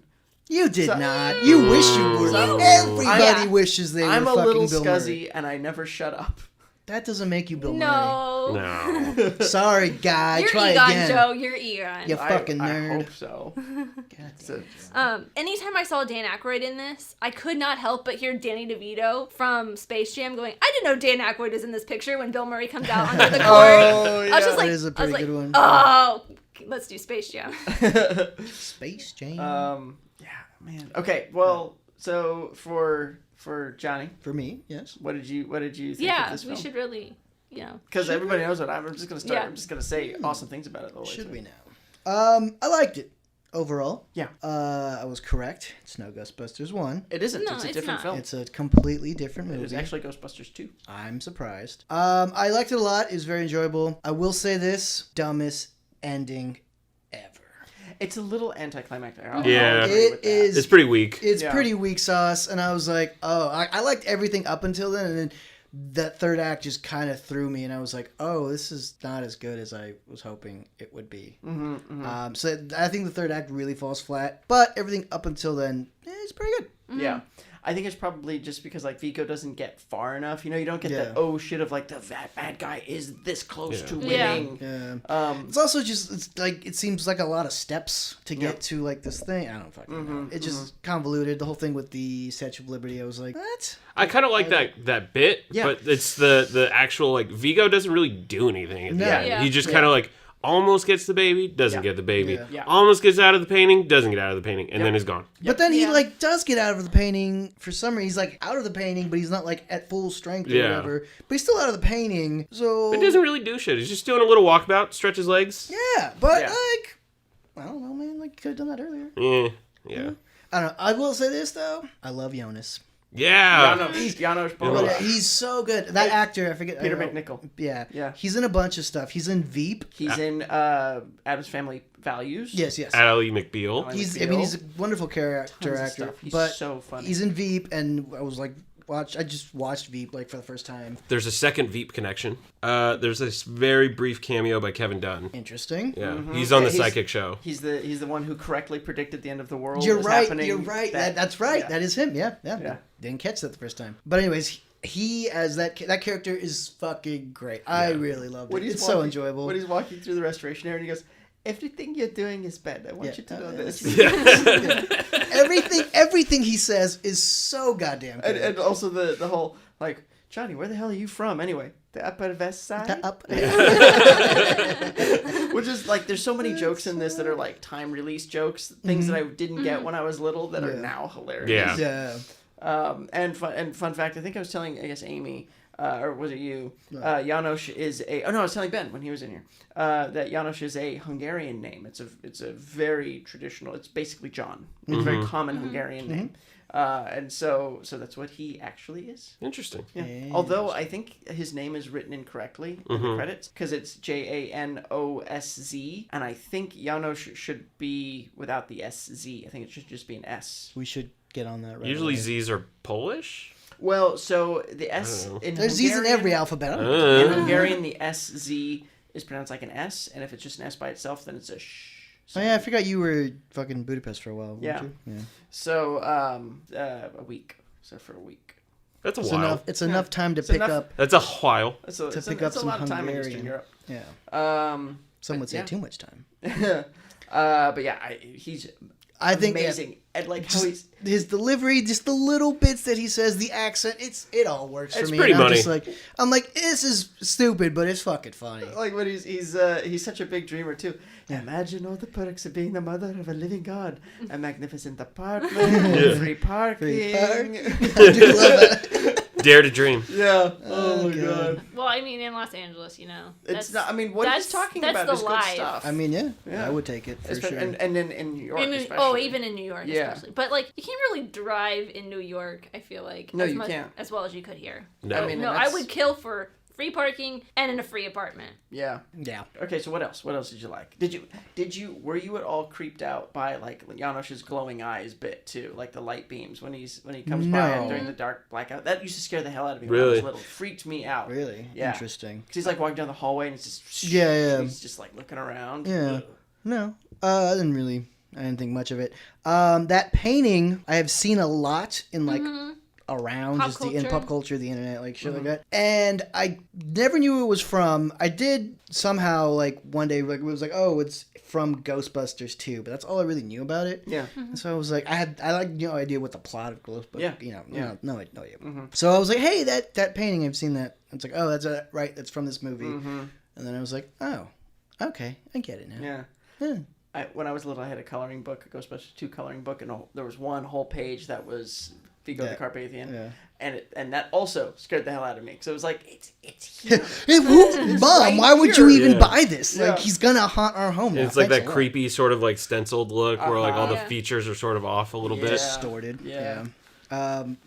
C: You did not. You wish you were. Everybody
A: Yeah.
C: wishes they
B: I'm
C: were
B: a
C: fucking
B: little
C: Bill
B: scuzzy,
C: Murray.
B: and I never shut up.
C: That doesn't make you Bill
A: No.
D: No.
C: Murray. Sorry, guy.
A: You're
C: Try
A: Egon,
C: again.
A: Joe. You're Egon.
C: You fucking
B: I
C: nerd.
B: hope so. So,
A: Anytime I saw Dan Aykroyd in this, I could not help but hear Danny DeVito from Space Jam going, I didn't know Dan Aykroyd is in this picture when Bill Murray comes out onto the court. I was just like,
C: That is a pretty good one.
A: Oh, let's do Space Jam.
C: Space Jam.
B: yeah, man. Okay, well, so for Johnny,
C: For me, yes.
B: what did you think of
A: Yeah,
B: this film?
A: we should really,
B: Because everybody knows what I'm just gonna start.
A: Yeah.
B: I'm just gonna say awesome things about it. The whole way
C: Should
B: through.
C: we now? I liked it overall.
B: Yeah.
C: I was correct. It's no Ghostbusters 1.
B: It isn't.
A: No,
B: It's a
A: it's
B: different
A: not.
B: film.
C: It's a completely different
B: It
C: movie.
B: is actually Ghostbusters 2.
C: I'm surprised. I liked it a lot. It was very enjoyable. I will say this: dumbest ending ever.
B: It's a little anticlimactic.
D: Yeah.
B: agree with
C: It
B: that.
C: is.
D: It's pretty weak.
C: It's
B: Yeah.
C: pretty weak sauce, and I was like, oh, I liked everything up until then, and then that third act just kind of threw me, and I was like, oh, this is not as good as I was hoping it would be. So I think the third act really falls flat, but everything up until then is pretty good.
B: Yeah. I think it's probably just because like Vigo doesn't get far enough. You know, you don't get that oh shit of like the bad guy is this close to winning.
C: Yeah. It's also just it's like it seems like a lot of steps to get to like this thing. I don't fucking know. It's just convoluted. The whole thing with the Statue of Liberty. I was like, what?
D: I kind of like that bit, but it's the actual like Vigo doesn't really do anything at the end.
A: Yeah.
D: He just kind of like almost gets the baby, doesn't get the baby.
B: Yeah.
D: Almost gets out of the painting, doesn't get out of the painting, and then is gone.
C: But then he like does get out of the painting for some reason. He's like out of the painting, but he's not like at full strength or whatever. But he's still out of the painting, so
D: It doesn't really do shit. He's just doing a little walkabout, stretch his legs.
C: yeah. But like, I don't know, man. Like, could have done that earlier.
D: Yeah.
C: I don't know. I will say this though. I love Jonas.
D: Yeah.
B: Janos
C: But he's so good. That actor, I forget.
B: Peter McNichol.
C: Yeah. He's in a bunch of stuff. He's in Veep.
B: He's in Adam's Family Values.
C: Yes.
D: Ally McBeal.
C: He's a wonderful character actor.
B: Stuff. He's
C: but
B: so funny.
C: He's in Veep, and I was like, I just watched Veep like for the first time.
D: There's a second Veep connection. There's this very brief cameo by Kevin Dunn.
C: Interesting.
D: Yeah, he's on the Psychic Show.
B: He's the one who correctly predicted the end of the world.
C: You're
B: was
C: right.
B: happening.
C: You're right. That's right.
B: Yeah.
C: That is him. Yeah. Didn't catch that the first time. But anyways, he as that character is fucking great. I really loved it. It's so enjoyable.
B: When he's walking through the restoration area, and he goes, "Everything you're doing is bad. I want you to know this."
C: Everything he says is so goddamn good.
B: And also the whole like, Johnny, where the hell are you from anyway? The Upper West Side. Which is like, there's so many jokes in this that are like time release jokes, things that I didn't get when I was little that are now hilarious.
D: Yeah.
B: And fun fact, I think I was telling, I guess, Amy, or was it you? János is I was telling Ben when he was in here, that János is a Hungarian name. It's a very traditional, it's basically John. It's a very common Hungarian name. And so that's what he actually is.
D: Interesting.
B: Yeah. Although I think his name is written incorrectly in the credits because it's Janosz, and I think János should be without the SZ. I think it should just be an S.
C: We should get on that right
D: Usually
C: away.
D: Z's are Polish?
B: Well, so the S in
C: There's Z's in every alphabet.
B: In Hungarian, the SZ is pronounced like an S, and if it's just an S by itself, then it's a sh.
C: Oh yeah, I forgot you were fucking Budapest for a while. Weren't you? Yeah.
B: So a week. So for a week.
D: That's a
C: It's
D: while.
C: enough. It's enough time to pick up.
D: That's a while.
B: So
C: To
B: it's
C: pick
B: a,
C: up
B: it's a
C: some
B: lot of time in
C: Hungarian.
B: Eastern Europe.
C: Yeah. Some would say
B: yeah.
C: too much time.
B: But yeah, he's
C: I think
B: amazing. And like how he's
C: his delivery, just the little bits that he says, the accent, it all works for
D: It's
C: me.
D: pretty
C: And I'm
D: funny.
C: just I'm like, this is stupid, but it's fucking funny.
B: like when he's such a big dreamer too. Imagine all the perks of being the mother of a living god. A magnificent apartment, free parking.
C: I do love that.
D: Dare to dream.
B: Yeah. Oh my god.
A: Well, I mean, in Los Angeles,
B: It's not. I mean, what he's talking
A: that's
B: about
A: the
B: is good
A: life.
B: stuff.
C: I mean,
B: Yeah.
C: I would take it for sure.
B: And then in New York, especially.
A: Even in New York,
B: Yeah.
A: especially. But like, you can't really drive in New York. I feel like
B: No,
A: as
B: you
A: much,
B: can't.
A: as well as you could here.
D: No.
B: I mean,
A: No,
B: and
A: I
B: that's-
A: would kill for free parking and in a free apartment.
B: Yeah.
C: Yeah.
B: Okay, so what else? What else did you like? Were you at all creeped out by like János's glowing eyes bit too, like the light beams when he comes by
C: No.
B: during the dark blackout? That used to scare the hell out of me when I
D: Really?
B: was little. It freaked me out.
C: Really?
B: Yeah.
C: Interesting.
B: Because he's like walking down the hallway and it's just
C: Yeah.
B: He's just like looking around.
C: Yeah. No. I didn't think much of it. That painting I have seen a lot in like around
A: Pop
C: just in
A: culture.
C: pop culture, the internet, like shit like that. And I never knew who it was from. I did somehow like one day like it was like, oh, it's from Ghostbusters 2, but that's all I really knew about it.
B: Yeah.
C: And so I was like, I like no idea what the plot of Ghostbusters.
B: Yeah.
C: No idea. So I was like, hey, that painting, I've seen that. It's like, oh, that's right, that's from this movie. And then I was like, oh, okay, I get it now.
B: Yeah. When I was little, I had a coloring book, a Ghostbusters 2 coloring book, and there was one whole page that was Vigo the Carpathian.
C: Yeah.
B: And that also scared the hell out of me. because it was like, it's here.
C: Mom,
B: right
C: why would you
B: here.
C: even buy this?
B: Yeah.
C: Like, he's gonna haunt our home.
D: And
C: now.
D: it's like
C: Thanks
D: that
C: a lot.
D: creepy sort of like stenciled look where like all the
A: Yeah.
D: features are sort of off a little bit.
C: Distorted.
B: Yeah.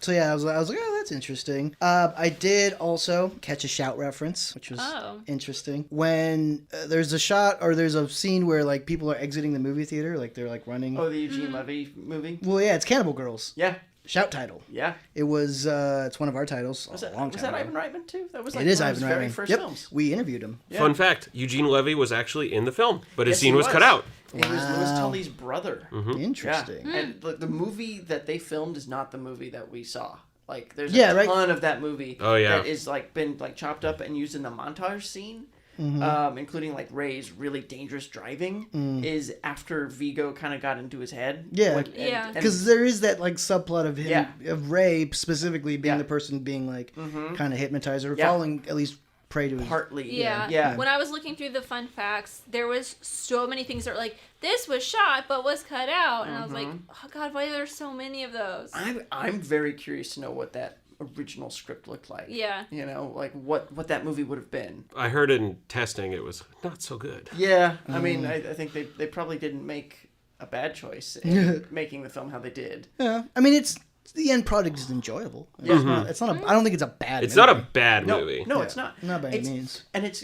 C: So yeah, I was like, oh, that's interesting. I did also catch a shout reference, which was interesting. When there's a shot or there's a scene where like people are exiting the movie theater, like they're like running.
B: Oh, the Eugene Levy movie?
C: Well, yeah, it's Cannibal Girls.
B: Yeah.
C: shout title.
B: Yeah.
C: It was it's one of our titles.
B: Was
C: a
B: that,
C: long
B: was
C: time
B: that
C: ago.
B: Ivan Reitman too? That was like
C: It is
B: one of
C: Ivan
B: his very
C: Reitman.
B: first
C: Yep,
B: films.
C: we interviewed him.
B: Yeah.
D: Fun fact: Eugene Levy was actually in the film, but his
B: Yes,
D: scene
B: he
D: was cut out.
B: He was Louis
C: Wow.
B: Tully's brother.
C: Interesting.
B: Yeah. And the movie that they filmed is not the movie that we saw. Like there's
C: Yeah,
B: a
C: right.
B: ton of that movie
D: Oh, yeah.
B: that is like been like chopped up and used in the montage scene. Including like Ray's really dangerous driving is after Vigo kind of got into his head.
C: Yeah.
A: Yeah.
C: Because there is that like subplot of him,
B: Yeah.
C: of Ray specifically being
B: Yeah.
C: the person being like kind of hypnotized or
B: Yeah.
C: falling at least prey to his.
B: partly.
A: Yeah.
B: Yeah.
A: When I was looking through the fun facts, there was so many things that were like, this was shot but was cut out. And I was like, oh God, why are there so many of those?
B: I'm very curious to know what that original script looked like.
A: Yeah.
B: You know, like what that movie would have been.
D: I heard in testing it was not so good.
B: Yeah. I mean, I think they probably didn't make a bad choice in making the film how they did.
C: Yeah. I mean, it's the end product is enjoyable. It's not a. I don't think it's a bad.
D: It's
C: movie.
D: not a bad
B: No,
D: movie.
B: no,
C: Yeah.
B: it's not.
C: Not by any
B: It's-
C: means.
B: And it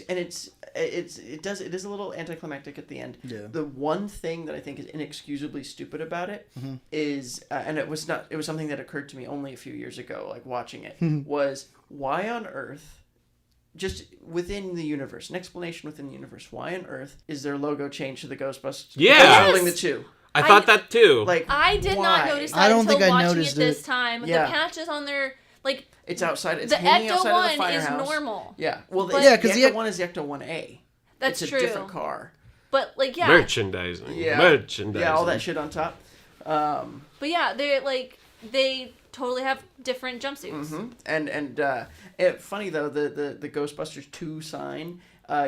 B: is a little anticlimactic at the end.
C: Yeah.
B: The one thing that I think is inexcusably stupid about it is, and it was something that occurred to me only a few years ago, like watching it, was why on earth, just within the universe, an explanation within the universe, why on earth is their logo changed to the Ghostbusters?
D: Yeah.
B: Holding the two.
D: I thought that too.
B: Like
A: I did
B: why?
A: not notice that
C: I don't
A: until
C: think I
A: watching
C: noticed
A: it this
C: it.
A: time.
B: Yeah.
A: The patches on their, like,
B: It's outside. It's
A: the
B: hanging
A: Ecto
B: outside of the
A: one is
B: firehouse.
A: normal.
B: Yeah. Well,
A: But-
C: Yeah,
B: the
C: 'cause
B: Ecto
C: the-
B: one is the Ecto 1A.
A: That's
B: it's
A: true.
B: a different car.
A: But, like, yeah.
D: Merchandising.
B: Yeah.
D: Merchandising.
B: Yeah, all that shit on top.
A: But yeah, they're, like, they totally have different jumpsuits.
B: Funny though, the Ghostbusters 2 sign,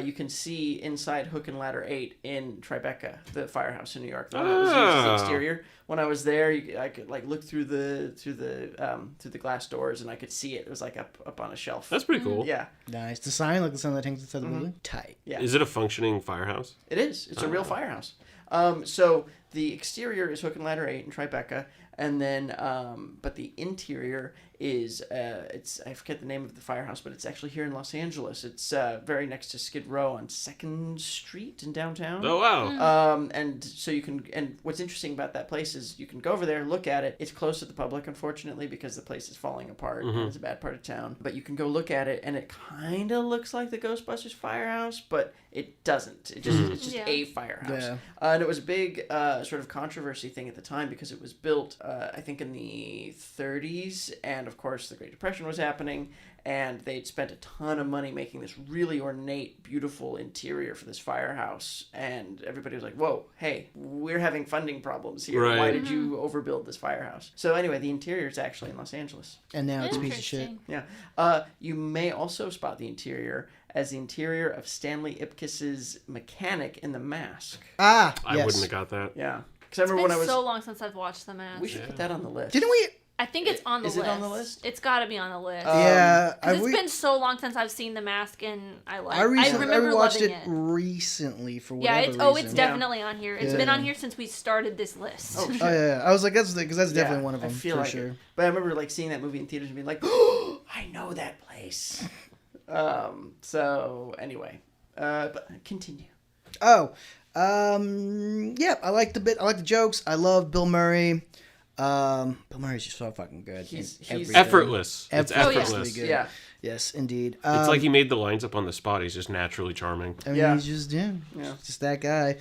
B: you can see inside Hook and Ladder 8 in Tribeca, the firehouse in New York. The one that was used as the exterior. When I was there, I could like look through the glass doors and I could see it. It was like up on a shelf.
D: That's pretty cool.
B: Yeah,
C: Nice. The sign, like the sign that hangs inside the building. Tight.
B: yeah.
D: Is it a functioning firehouse?
B: It is. It's a real firehouse. So the exterior is Hook and Ladder 8 in Tribeca, and then but the interior is it's I forget the name of the firehouse, but it's actually here in Los Angeles. It's very next to Skid Row on 2nd Street in downtown.
D: Oh wow.
B: And so you can, and what's interesting about that place is you can go over there, look at it. It's closed to the public, unfortunately, because the place is falling apart. And it's a bad part of town. But you can go look at it, and it kind of looks like the Ghostbusters firehouse, but it doesn't. It's just
A: Yeah.
B: a firehouse.
C: Yeah.
B: And it was a big sort of controversy thing at the time because it was built, I think, in the 30s, and of course the Great Depression was happening. And they'd spent a ton of money making this really ornate, beautiful interior for this firehouse. And everybody was like, whoa, hey, we're having funding problems here.
D: Right.
B: Why did you overbuild this firehouse? So anyway, the interior is actually in Los Angeles.
C: And now it's a piece of shit.
A: Interesting.
B: Yeah. You may also spot the interior as the interior of Stanley Ipkiss's mechanic in The Mask.
C: Ah,
D: I
C: yes.
D: wouldn't have got that.
B: Yeah. Because I
A: It's
B: remember
A: been
B: when I was...
A: so long since I've watched The Mask.
B: We should put that on the list.
C: Didn't we?
A: I think it's on the
B: Is
A: list.
B: it on the list?
A: It's got to be on the list.
C: Yeah.
A: 'Cause
C: we-
A: it's been so long since I've seen The Mask, and I
C: I
A: remember
C: watched
A: loving
C: it
A: it.
C: recently for
A: Yeah,
C: whatever
A: it's
C: reason.
A: it's definitely on here. It's
C: Yeah.
A: been on here since we started this list.
B: Oh,
C: Oh yeah, I was like, that's because that's definitely
B: Yeah,
C: one of them
B: I feel
C: for
B: like
C: sure.
B: it. But I remember like seeing that movie in theaters and being like, oh, I know that place. So anyway, but continue.
C: Oh, yeah, I like the bit. I like the jokes. I love Bill Murray. Bill Murray's just so fucking good.
B: He's
C: in everything.
D: Effortless. It's
C: Effortlessly
D: effortless.
C: good.
B: Yeah.
C: Yes, indeed.
D: It's like he made the lines up on the spot. He's just naturally charming.
C: I mean,
B: Yeah.
C: he's just
B: Yeah.
C: just that guy.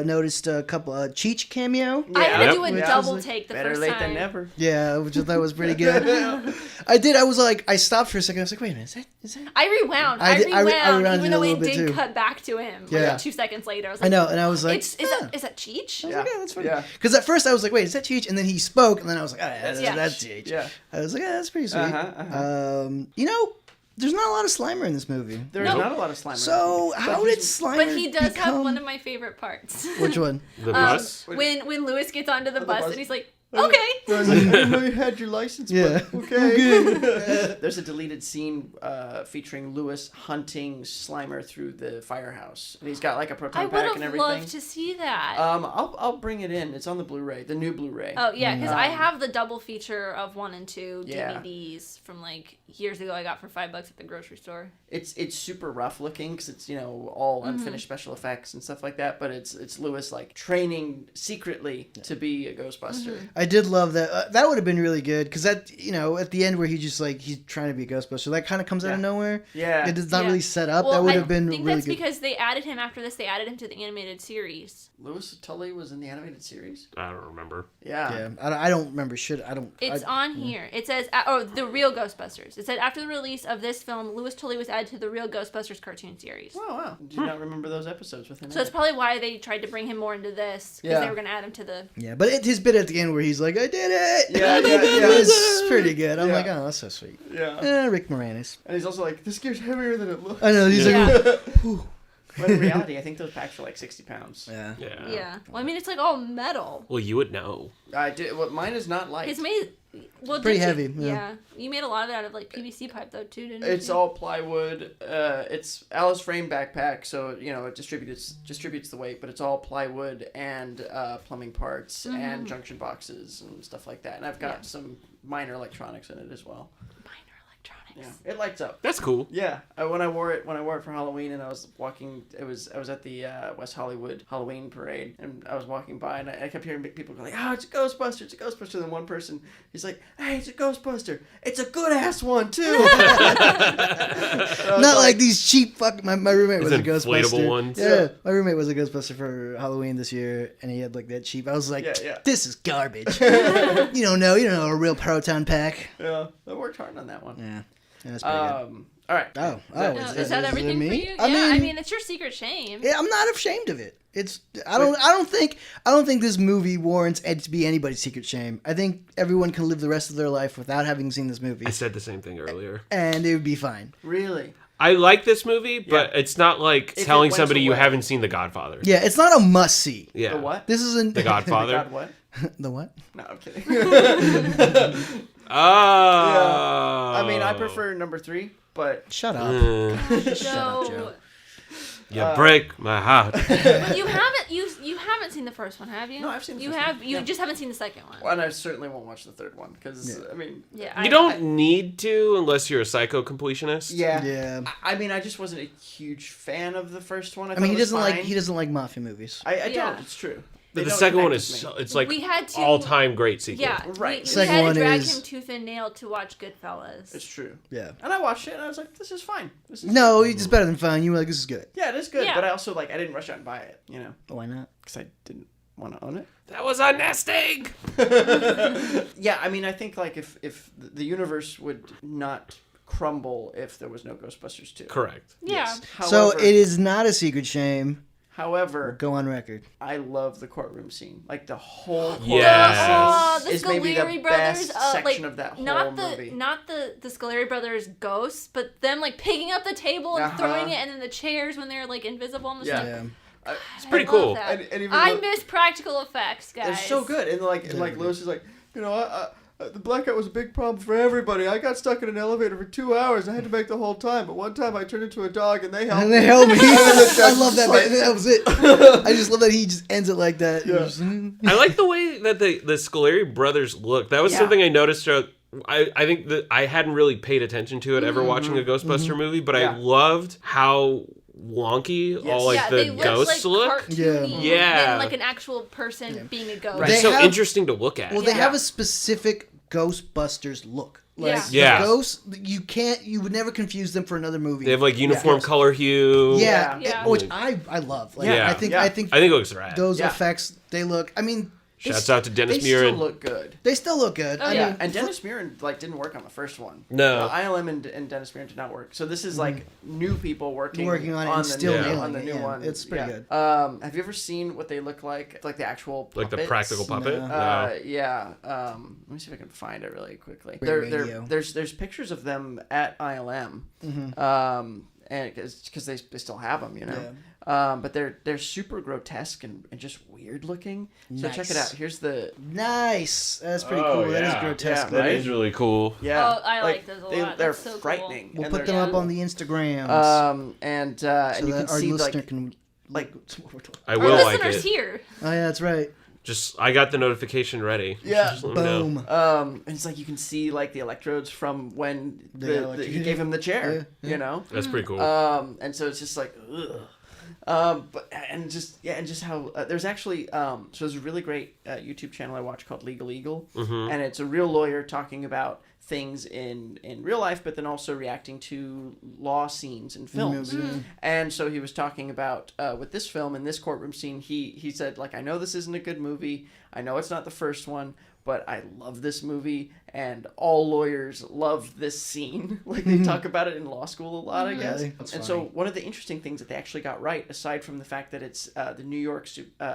C: Noticed a couple Cheech cameo.
A: I had to
D: Yep.
A: do a
C: Which
A: double
C: was,
A: take the
B: Better
A: first
B: late
A: time.
B: than never.
C: Yeah, which I thought was pretty good. I did. I was like, I stopped for a second. I was like, wait a minute, is that?
A: I rewound.
C: I did- I
A: rewound,
C: rewounded
A: even
C: it a
A: though
C: little
A: it
C: bit
A: did
C: too.
A: cut back to him.
C: Yeah.
A: Like 2 seconds later, I was
C: I
A: like,
C: know, and I was like,
A: is
C: "Ah."
A: that Cheech?
C: I was
B: Yeah.
C: like, yeah, that's funny.
B: Yeah.
C: Because at first I was like, wait, is that Cheech? And then he spoke, and then I was like, oh, yeah, that's
A: Cheech.
C: Cheech.
B: Yeah.
C: I was like, yeah, that's pretty sweet.
B: Uh-huh,
C: You know, there's not a lot of Slimer in this movie.
B: There's
A: No.
B: not a lot of Slimer.
C: So how did Slimer
A: But he does have
C: become...
A: one of my favorite parts.
C: Which one?
D: The bus?
A: when Lewis gets onto the bus
B: bus.
A: and he's like, okay.
B: I didn't know you had your license.
C: Yeah.
B: But okay. There's a deleted scene featuring Lewis hunting Slimer through the firehouse, and he's got like a
A: I
B: proton
A: would
B: pack and
A: have
B: everything.
A: loved to see that.
B: I'll bring it in. It's on the Blu-ray, the new Blu-ray.
A: Oh yeah, because I have the double feature of 1 and 2
B: Yeah.
A: DVDs from like years ago. I got for $5 at the grocery store.
B: It's super rough looking because it's all unfinished special effects and stuff like that. But it's Lewis like training secretly to be a Ghostbuster.
C: I I did love that. That would have been really good because that, at the end where he's trying to be a Ghostbuster, that kind of comes out of nowhere.
B: Yeah.
C: It is not really set up.
A: Well,
C: that would have been
A: I think
C: really
A: that's
C: good.
A: because they added him after this. They added him to the animated series.
B: Louis Tully was in the animated series?
D: I don't remember.
B: Yeah.
C: Yeah, I don't remember shit.
A: It's on here. It says, the real Ghostbusters. It said, after the release of this film, Louis Tully was added to the real Ghostbusters cartoon series.
B: Oh, wow. Do you not remember those episodes with him?
A: So that's probably why they tried to bring him more into this, because they were going to add him to the...
C: Yeah, but his bit at the end where he's like, I did it!
B: Yeah.
C: It was pretty good. I'm
B: Yeah.
C: like, oh, that's so sweet.
B: Yeah.
C: Rick Moranis.
B: And he's also like, this gear's heavier than it looks.
C: I know, he's like, whew.
B: But in reality, I think those packs were like 60 pounds.
C: Yeah.
A: Yeah. Well, I mean, it's like all metal.
D: Well, you would know.
B: I did. Well, mine is not light.
A: It's made... Well,
C: Pretty
A: did
C: heavy,
A: You,
C: yeah.
A: You made a lot of it out of, like, PVC pipe, though, too, didn't you?
B: It's all plywood. It's Alice frame backpack, so it distributes the weight, but it's all plywood and plumbing parts and junction boxes and stuff like that. And I've got some minor electronics in it as well.
A: Minor electronics.
B: Yeah, it lights up.
D: That's cool.
B: Yeah, when I wore it for Halloween, and I was walking, I was at the West Hollywood Halloween parade, and I was walking by, and I kept hearing people go like, "Oh, it's a Ghostbuster! It's a Ghostbuster!" And then one person, he's like, "Hey, it's a Ghostbuster! It's a good ass one too!"
C: Not like these cheap my roommate was a
D: These
C: Ghostbuster.
D: inflatable ones.
C: Yeah, my roommate was a Ghostbuster for Halloween this year, and he had like that cheap. I was like,
B: Yeah.
C: this is garbage. You don't know a real Proton pack.
B: Yeah, I worked hard on that one.
C: Yeah, that's pretty good.
B: All right.
A: Is that everything for you?
C: I
A: Yeah,
C: mean,
A: it's your secret shame.
C: yeah, I'm not ashamed of it. I don't think this movie warrants it to be anybody's secret shame. I think everyone can live the rest of their life without having seen this movie,
D: I said the same thing earlier.
C: and it would be fine.
B: Really?
D: I like this movie, but it's not like
B: If it
D: telling
B: went
D: somebody you
B: away.
D: haven't seen The Godfather.
C: Yeah, it's not a must see.
D: Yeah.
B: The what?
C: This isn't
D: The Godfather.
B: God, what?
C: The what?
B: No, I'm kidding.
D: Oh.
B: I mean, I prefer number 3, but
C: Shut up.
A: So,
D: You break my heart.
A: but you haven't seen the first one, have you?
B: No, I've seen the
A: You
B: first
A: have.
B: one.
A: You
B: Yeah.
A: just haven't seen the second one.
B: and I certainly won't watch the third one because I mean,
A: Yeah.
D: You don't need to unless you're a psycho completionist.
B: yeah.
C: Yeah.
B: I mean, I just wasn't a huge fan of the first one.
C: I mean,
B: he doesn't
C: like mafia movies.
B: I
A: Yeah.
B: don't. It's true.
D: But
B: They
D: the
B: don't
D: second one
B: connect
D: is
B: with me.
D: it's like
A: We had to-
D: all-time great sequel.
A: Yeah.
B: Right.
A: We
C: Second
A: had
C: one
A: to drag
C: is-
A: him tooth and nail to watch Goodfellas.
B: It's true.
C: Yeah.
B: And I watched it and I was like, this is fine. This is
C: No, it's better than fine. You were like, this is good.
B: Yeah, it is good.
A: Yeah.
B: But I also I didn't rush out and buy it.
C: Why not?
B: Because I didn't want to own it.
D: That was a nesting.
B: Yeah, I mean, I think like if the universe would not crumble if there was no Ghostbusters 2.
D: Correct.
A: Yeah.
C: So
B: However,
C: it is not a secret shame.
B: However,
C: Go on record.
B: I love the courtroom scene. Like the whole courtroom
D: Yes.
A: The
B: is maybe the
A: Scoleri
B: best
A: brothers,
B: section of that whole
A: not
B: movie.
A: the Scoleri brothers ghosts, but them like picking up the table and
B: Uh-huh.
A: throwing it, and then the chairs when they're like invisible on the
B: Yeah.
A: side.
C: Yeah.
D: It's pretty
A: I love
D: cool.
A: that.
B: And even
A: I
B: the-
A: miss practical effects, guys.
B: It's so good. And like Lewis is like, the blackout was a big problem for everybody. I got stuck in an elevator for 2 hours. I had to make the whole time. But one time I turned into a dog and they helped
C: And
B: me.
C: they helped me. I love that.
B: Like-
C: That was it. I just love that he just ends it like that.
B: Yeah.
C: Just,
D: I like the way that the Scoleri brothers look. That was
B: Yeah.
D: something I noticed throughout. I think that I hadn't really paid attention to it ever watching a Ghostbuster movie, but
B: Yeah.
D: I loved how wonky all like
A: yeah,
D: the
A: they look
D: ghosts
A: like
D: look.
A: cartoony
D: Yeah.
A: than like an actual person being a ghost.
B: Right.
C: They
D: It's so
C: have-
D: interesting to look at.
C: Well, they
B: Yeah.
C: have a specific Ghostbusters look. Like,
A: Yeah.
C: the
D: Yeah.
C: ghosts, you would never confuse them for another movie.
D: They have like uniform color hue.
C: yeah,
A: Yeah.
C: which I love. Like,
D: Yeah.
C: I think
B: Yeah.
C: I think
D: I think it looks rad.
C: those
B: Yeah.
C: effects they look. I mean,
D: Shouts out to
B: They
D: Dennis
B: still
D: Muren.
B: look good.
C: they still look good.
A: Oh,
C: I
A: yeah.
C: mean,
B: And Dennis Muren didn't work on the first one.
D: No.
B: ILM and Dennis Muren did not work. So this is like new people working
C: on it and
B: the
C: still
B: new,
C: nailing
B: on the
C: it,
B: new
C: yeah.
B: one.
C: It's pretty good.
B: Have you ever seen what they look like the actual
D: Like the
B: puppets?
D: practical puppet?
C: No.
D: No.
B: Yeah. Let me see if I can find it really quickly.
C: Great radio.
B: There's pictures of them at ILM.
C: Mm-hmm.
B: And because they still have them,
C: Yeah.
B: But they're super grotesque and just weird looking. So check it
C: Nice.
B: out. Here's the
C: nice. That's pretty
D: Oh,
C: cool. That is
D: yeah.
C: grotesque.
B: Yeah,
D: That is really cool.
B: yeah.
A: Oh, I like those a lot.
B: They're
A: That's so cool.
B: frightening.
C: We'll
B: and
C: put them
B: they're
C: up
B: cool.
C: on the Instagrams.
B: And
C: so
B: and you
C: that
B: can
C: our
B: see
C: listener
B: like
C: can
B: like-
C: what we're talking.
D: I
A: Our
D: will like
A: listeners
D: it.
A: here.
C: Oh yeah, that's right.
D: Just I got the notification ready.
B: Yeah.
D: Just let me know.
C: Boom.
B: and it's like you can see like the electrodes from when
C: They got
B: he gave him the chair.
C: Yeah,
B: You know.
D: That's pretty cool.
B: And so it's just like, ugh. But and just how there's actually so there's a really great YouTube channel I watch called Legal Eagle, and it's a real lawyer talking about things in real life, but then also reacting to law scenes in films. And so he was talking about with this film, in this courtroom scene, he said, like, I know this isn't a good movie, I know it's not the first one, but I love this movie, and all lawyers love this scene. Like, they talk about it in law school a lot, I guess.
C: Really? That's
B: And
C: funny.
B: so one of the interesting things that they actually got right, aside from the fact that it's the New York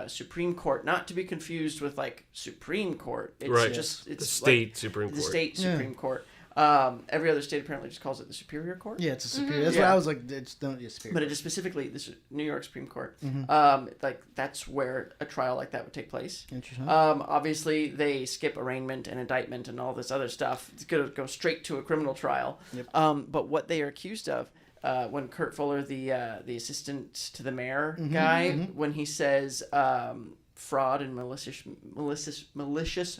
B: Supreme Court, not to be confused with, like, Supreme Court. It's
D: Right.
B: just it's
D: The state
B: like,
D: Supreme Court.
B: The state Supreme Court. Every other state apparently just calls it the Superior Court.
C: Yeah, it's a superior. That's
B: Yeah.
C: what I was like. It's don't it's superior.
B: But it is specifically the New York Supreme Court. Like, that's where a trial like that would take place.
C: Interesting.
B: Obviously, they skip arraignment and indictment and all this other stuff. It's going to go straight to a criminal trial.
C: Yep.
B: But what they are accused of, when Kurt Fuller, the assistant to the mayor guy, when he says fraud and malicious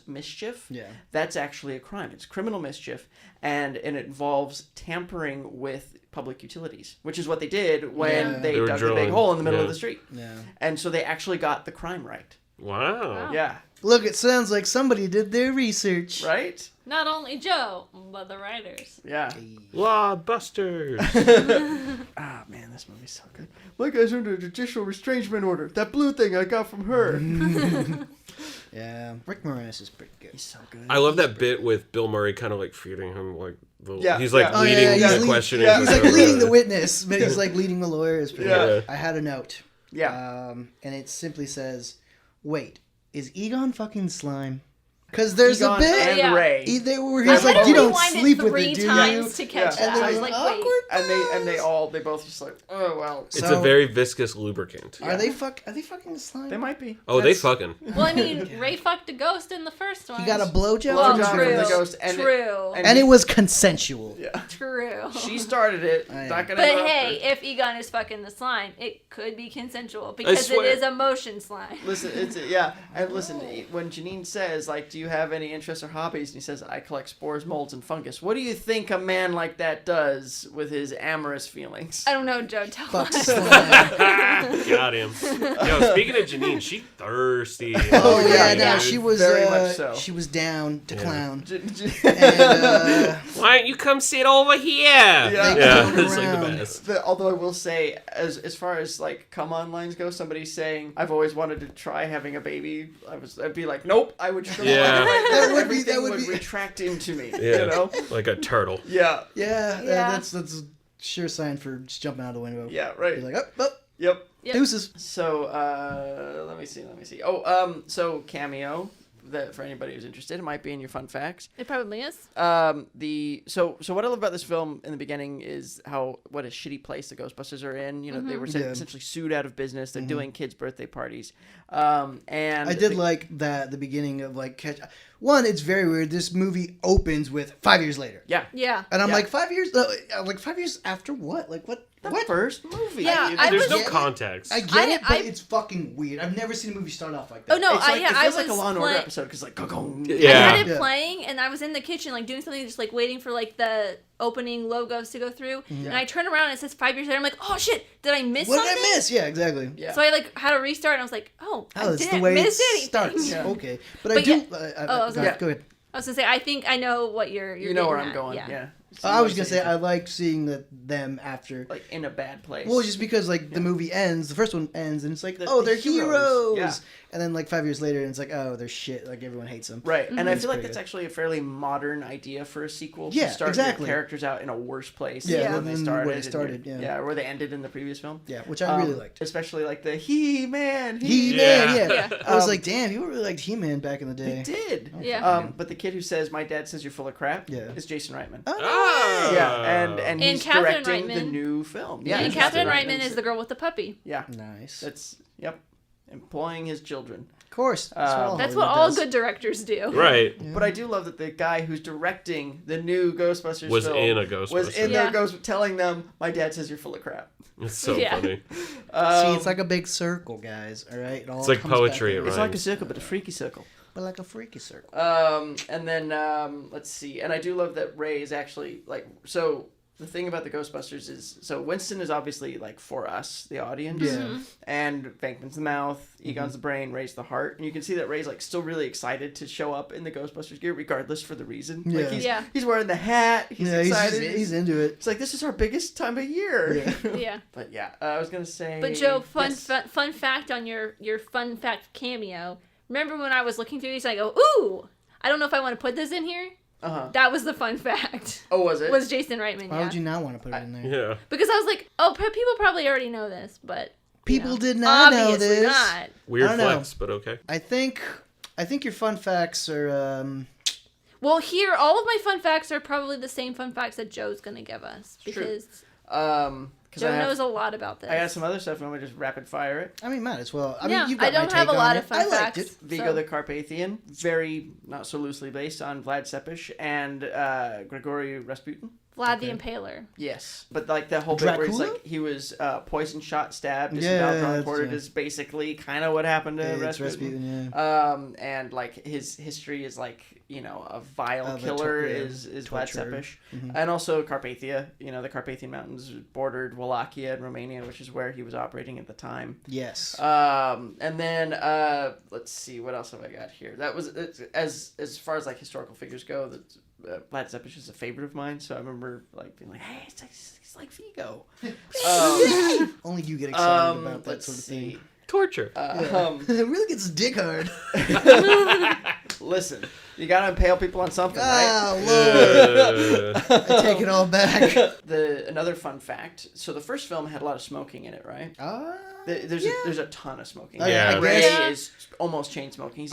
B: mischief, that's actually a crime. It's criminal mischief, and it involves tampering with public utilities, which is what they did when they
D: were
B: dug the big
D: drilling.
B: hole in the middle of
D: Yeah.
B: the street.
C: Yeah.
B: And so they actually got the crime right.
D: Wow.
B: Yeah.
C: Look, it sounds like somebody did their research.
B: Right?
A: Not only Joe, but the writers.
B: Yeah.
D: Law Busters.
B: Ah, man, this movie's so good. My guy's under a judicial restraining order. That blue thing I got from her.
C: Yeah, Rick Moranis is pretty good.
B: He's so good.
D: I love that bit with Bill Murray kind of like feeding him like the
B: Yeah,
D: he's like
B: yeah.
D: leading
C: Oh, yeah,
D: the
C: he's
D: questioning.
B: yeah.
C: He's like leading the witness, but he's like leading the lawyer. It's pretty
B: Yeah.
C: good. I had a note.
B: Yeah.
C: And it simply says, "Wait, is Egon fucking slime?" Because there's
B: Egon
C: a bit
B: and
A: Yeah.
B: Ray.
C: there where
A: I
C: he's like,
A: had to
C: "You don't
A: rewind it
C: sleep with
A: 3
C: it, do
A: times
C: you?"
A: to catch
B: Yeah.
A: that.
C: And
A: I
C: there's
A: was
C: an
A: like, wait.
C: awkward
B: And they both just like, oh well.
D: It's
C: So-
D: a very viscous lubricant.
C: Are they fucking the slime?
B: They might be.
D: Oh, they fucking.
A: Well, I mean, Ray fucked a ghost in the first one.
C: He got a blowjob.
A: Well,
B: Blowjob
A: true.
B: from the ghost, and
A: True.
C: and it was consensual.
B: Yeah.
A: True.
B: She started it.
C: I
B: Not
C: know.
B: gonna
A: But
B: interrupt
A: hey,
B: her.
A: if Egon is fucking the slime, it could be consensual because it
D: swear.
A: is emotion slime.
B: Listen, yeah, and listen. When Janine says, like, "Do you have any interests or hobbies?" and he says, "I collect spores, molds, and fungus." What do you think a man like that does with his amorous feelings?
A: I don't know, Joe. Tell
C: Fuck
A: us.
C: slime.
D: Got him. Yo, speaking of Janine, she thirsty.
C: Oh yeah,
B: yeah,
C: no, she was
B: very much so.
C: she was down to clown.
B: Yeah.
C: And
D: Why don't you come sit over here?
B: Yeah.
C: They
D: Yeah,
C: clown
D: it's like the
C: around.
D: best.
B: Although I will say, as far as like come on lines go, somebody saying I've always wanted to try having a baby, I'd be like, nope, I would shrivel
D: Yeah.
B: up.
C: That would be-
B: Everything
C: that would
B: would
C: be-
B: retract into me.
D: Yeah.
B: You know?
D: Like a turtle.
B: Yeah.
C: yeah,
A: Yeah.
C: that's a sure sign for just jumping out the window.
B: Yeah. Right.
C: You're like, up,
B: Yep.
A: Yep.
C: deuces.
B: So let me see. Oh, so cameo. That for anybody who's interested, it might be in your fun facts.
A: It probably is.
B: So what I love about this film in the beginning is what a shitty place the Ghostbusters are in. You know, they were
C: Yeah.
B: essentially sued out of business. They're doing kids' birthday parties. And
C: I did like that the beginning of like catch. One, it's very weird. This movie opens with 5 years later,
B: Yeah.
A: Yeah.
C: and I'm
B: Yeah.
C: like 5 years. Like 5 years after what? Like what?
B: The
C: What?
B: first movie.
A: Yeah, I
D: There's
A: was-
D: no
C: Yeah.
D: context.
C: I get it, but
A: I-
C: it's fucking weird. I've never seen a movie start off like that.
A: Oh no,
B: It's like,
A: I
B: it feels like a
A: was
B: Law and Order
A: play-
B: episode because like go.
A: I
D: Yeah.
A: had it
C: Yeah.
A: playing, and I was in the kitchen, like doing something, just like waiting for like the opening logos to go through. And I turn around and it says 5 years later. I'm like, oh shit, did I miss
C: What did
A: something?
C: I miss? Yeah, exactly.
B: Yeah.
A: So I like had to restart, and I was like, oh, I
C: Oh, that's
A: didn't
C: the way it
A: miss anything.
C: starts.
B: Yeah.
C: Okay, but I
A: But
C: do.
A: yeah-
C: I
A: was gonna-
C: go ahead.
A: I was gonna say, I think I know what you're.
B: You know where
A: getting
B: I'm
A: at.
B: going. Yeah.
C: I was gonna say I like seeing them after.
B: like in a bad place.
C: Well, just because like the movie ends, the first one ends, and it's like,
B: The
C: they're
B: heroes.
C: heroes.
B: Yeah.
C: And then like 5 years later, and it's like, oh, they're shit. Like everyone hates them.
B: Right, and I
C: That's
B: feel like
C: pretty
B: that's
C: good.
B: actually a fairly modern idea for a sequel.
C: Yeah,
B: to start
C: exactly.
B: your characters out in a worse place
C: Yeah,
B: than
C: than
B: they started.
C: where they
B: and
C: started, yeah.
B: where they ended in the previous film.
C: Yeah, which I really liked.
B: Especially like the He-Man.
C: He-Man,
D: Yeah.
C: yeah.
A: Yeah.
C: I was like, damn, people really liked He-Man back in the day.
B: They did.
A: Yeah.
B: But the kid who says "My dad says you're full of crap"
C: Yeah.
B: is Jason Reitman.
C: Oh,
D: Ah.
B: Yeah, and
A: And
B: he's
A: Catherine
B: directing the
A: Reitman.
B: new film.
A: Yeah,
B: Yeah,
A: and Catherine
B: Reitman's-
A: Reitman is the girl with the puppy.
B: Yeah,
C: nice.
B: that's employing his children.
C: Of course.
A: That's what all good directors do.
D: Right.
B: But I do love that the guy who's directing the new Ghostbusters
D: Was
B: film
D: in a Ghostbusters.
B: was in
A: Yeah.
B: there telling them, "My dad says you're full of crap."
D: It's so
A: Yeah.
D: funny.
C: See, it's like a big circle, guys. All right, it all
D: It's like
C: comes
D: poetry,
C: back
D: it
C: around.
B: It's like a
D: rhymes.
B: circle, but a freaky circle.
C: But like a freaky circle.
B: And then let's see. And I do love that Ray is actually like so. the thing about the Ghostbusters is, so Winston is obviously like for us, the audience.
C: Yeah.
B: And Venkman's the mouth, Egon's the brain, Ray's the heart. And you can see that Ray's like still really excited to show up in the Ghostbusters gear, regardless for the reason. Like he's wearing the hat. He's excited.
C: He's into it.
B: It's like, this is our biggest time of year.
C: Yeah.
A: Yeah.
B: But I was gonna say.
A: But Joe, fun
B: yes.
A: fact on your fun fact cameo. Remember when I was looking through these, I go, ooh, I don't know if I want to put this in here. That was the fun fact.
B: Oh, was it?
A: Was Jason Reitman?
C: Why would you not want to put it in there?
D: Yeah.
A: Because I was like, oh, people probably already know this, but
C: People did not know
A: obviously
C: this.
A: not.
D: Weird
C: I don't know.
D: flex, but okay.
C: I think your fun facts are.
A: Well, here, all of my fun facts are probably the same fun facts that Joe's gonna give us because Joe knows a lot about this.
B: I got some other stuff. I'm gonna just rapid fire it.
C: I mean, might as well. I
A: Yeah,
C: mean, you've got
A: I don't
C: my
A: have a
C: take
A: lot
C: on
A: of
C: it.
A: fun
C: I liked
A: facts.
C: it.
B: Vigo
A: So-
B: the Carpathian, very not so loosely based on Vlad Tepes and Grigory Rasputin.
A: Vlad the Impaler.
B: Yes, but like the whole bit where he's
C: Dracula?
B: like he was poison shot, stabbed,
C: Yeah,
B: disemboweled,
C: that's
B: quartered
C: right.
B: is basically kind of what happened to
C: It's
B: Rasputin.
C: Rasputin,
B: And like his history is like a vile
C: Of a
B: killer
C: yeah,
B: is Vlad
C: tortured.
B: Tepes,
C: Mhm.
B: and also Carpathia. The Carpathian Mountains bordered Wallachia and Romania, which is where he was operating at the time.
C: Yes.
B: And then let's see, what else have I got here? That was as far as like historical figures go. That Vlad Tepes is a favorite of mine, so I remember like being like, hey, it's like Vigo.
C: Only you get excited about that
B: let's
C: sort of
B: see.
C: thing.
D: Torture.
C: It really gets his dick hard.
B: Listen, you gotta impale people on something, right?
C: Ah, Lord. I take it all back.
B: Another fun fact. So the first film had a lot of smoking in it, right? There's a ton of smoking.
D: Yeah.
C: I
B: Ray
C: guess.
B: is almost chain smoking. He's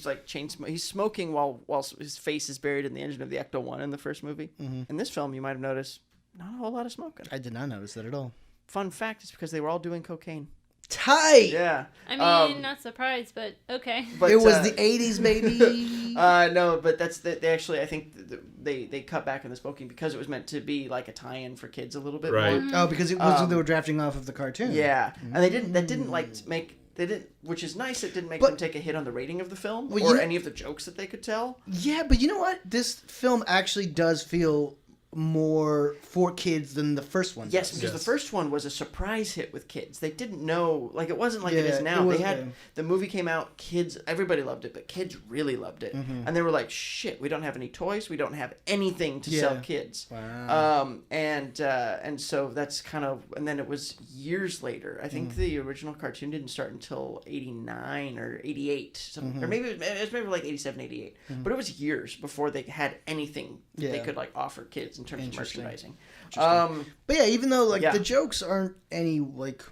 B: like he's smoking while his face is buried in the engine of the Ecto-1 in the first movie.
C: Mhm.
B: In this film, you might have noticed not a whole lot of smoking.
C: I did not notice that at all.
B: Fun fact is because they were all doing cocaine.
C: Tight.
B: Yeah.
A: I mean, not surprised, but okay.
B: But,
C: It was the 80s, baby.
B: No, but they actually, I think they cut back on the smoking because it was meant to be like a tie-in for kids a little bit
D: Right.
B: more.
C: Oh, because it was they were drafting off of the cartoon.
B: Yeah, and they didn't, which is nice. It didn't make
C: But-
B: them take a hit on the rating of the film
C: Well,
B: or any of the jokes that they could tell.
C: Yeah, but you know what? This film actually does feel more for kids than the first one.
B: Yes,
C: does.
B: because the first one was a surprise hit with kids. They didn't know, like it wasn't like it
C: Yeah,
B: is now.
C: it
B: They
C: was-
B: had
C: yeah.
B: the movie came out, kids, everybody loved it, but kids really loved it, and they were like, "Shit, we don't have any toys, we don't have anything to sell
C: Yeah.
B: kids."
C: Wow.
B: And so that's kind of, and then it was years later. I think the original cartoon didn't start until 89 or 88, something, or maybe it was maybe like 87, 88. But it was years before they had anything that they
C: Yeah.
B: could like offer kids in terms of
C: Interesting.
B: merchandising.
C: But yeah, even though like
B: Yeah.
C: the jokes aren't any like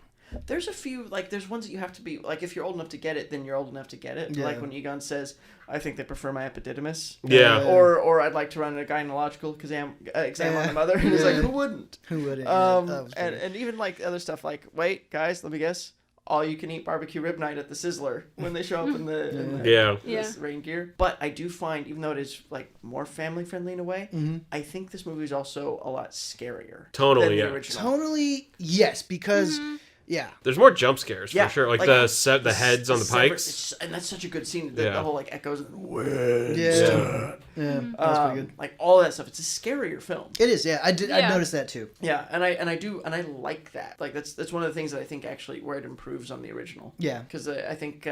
B: There's a few, like, there's ones that you have to be, like, if you're old enough to get it, then you're old enough to get it.
C: Yeah.
B: Like when Egon says, I think they prefer my epididymis.
D: Yeah.
B: Or I'd like to run a gynecological exam on the mother. And he's like,
C: Yeah.
B: who wouldn't?
C: who would it? That was
B: And
C: great.
B: and even, like, other stuff like, wait, guys, let me guess. All you can eat barbecue rib night at the Sizzler when they show up in the
D: Yeah.
B: this rain gear. But I do find, even though it is like more family friendly in a way, I think this movie is also a lot scarier
D: Tonally,
B: than the
D: yeah.
B: original.
C: Totally yes, because yeah.
D: There's more jump scares
B: Yeah,
D: for sure. Like,
B: like,
D: the heads on the pikes.
B: and that's such a good scene. The,
D: Yeah.
B: the whole like echoes,
C: Yeah. Yeah. That's pretty good.
B: like all that stuff. It's a scarier film.
C: It is, yeah. I
A: Yeah.
C: noticed that too.
B: Yeah, and I like that. Like that's one of the things that I think actually where it improves on the original.
C: Yeah.
B: Because I think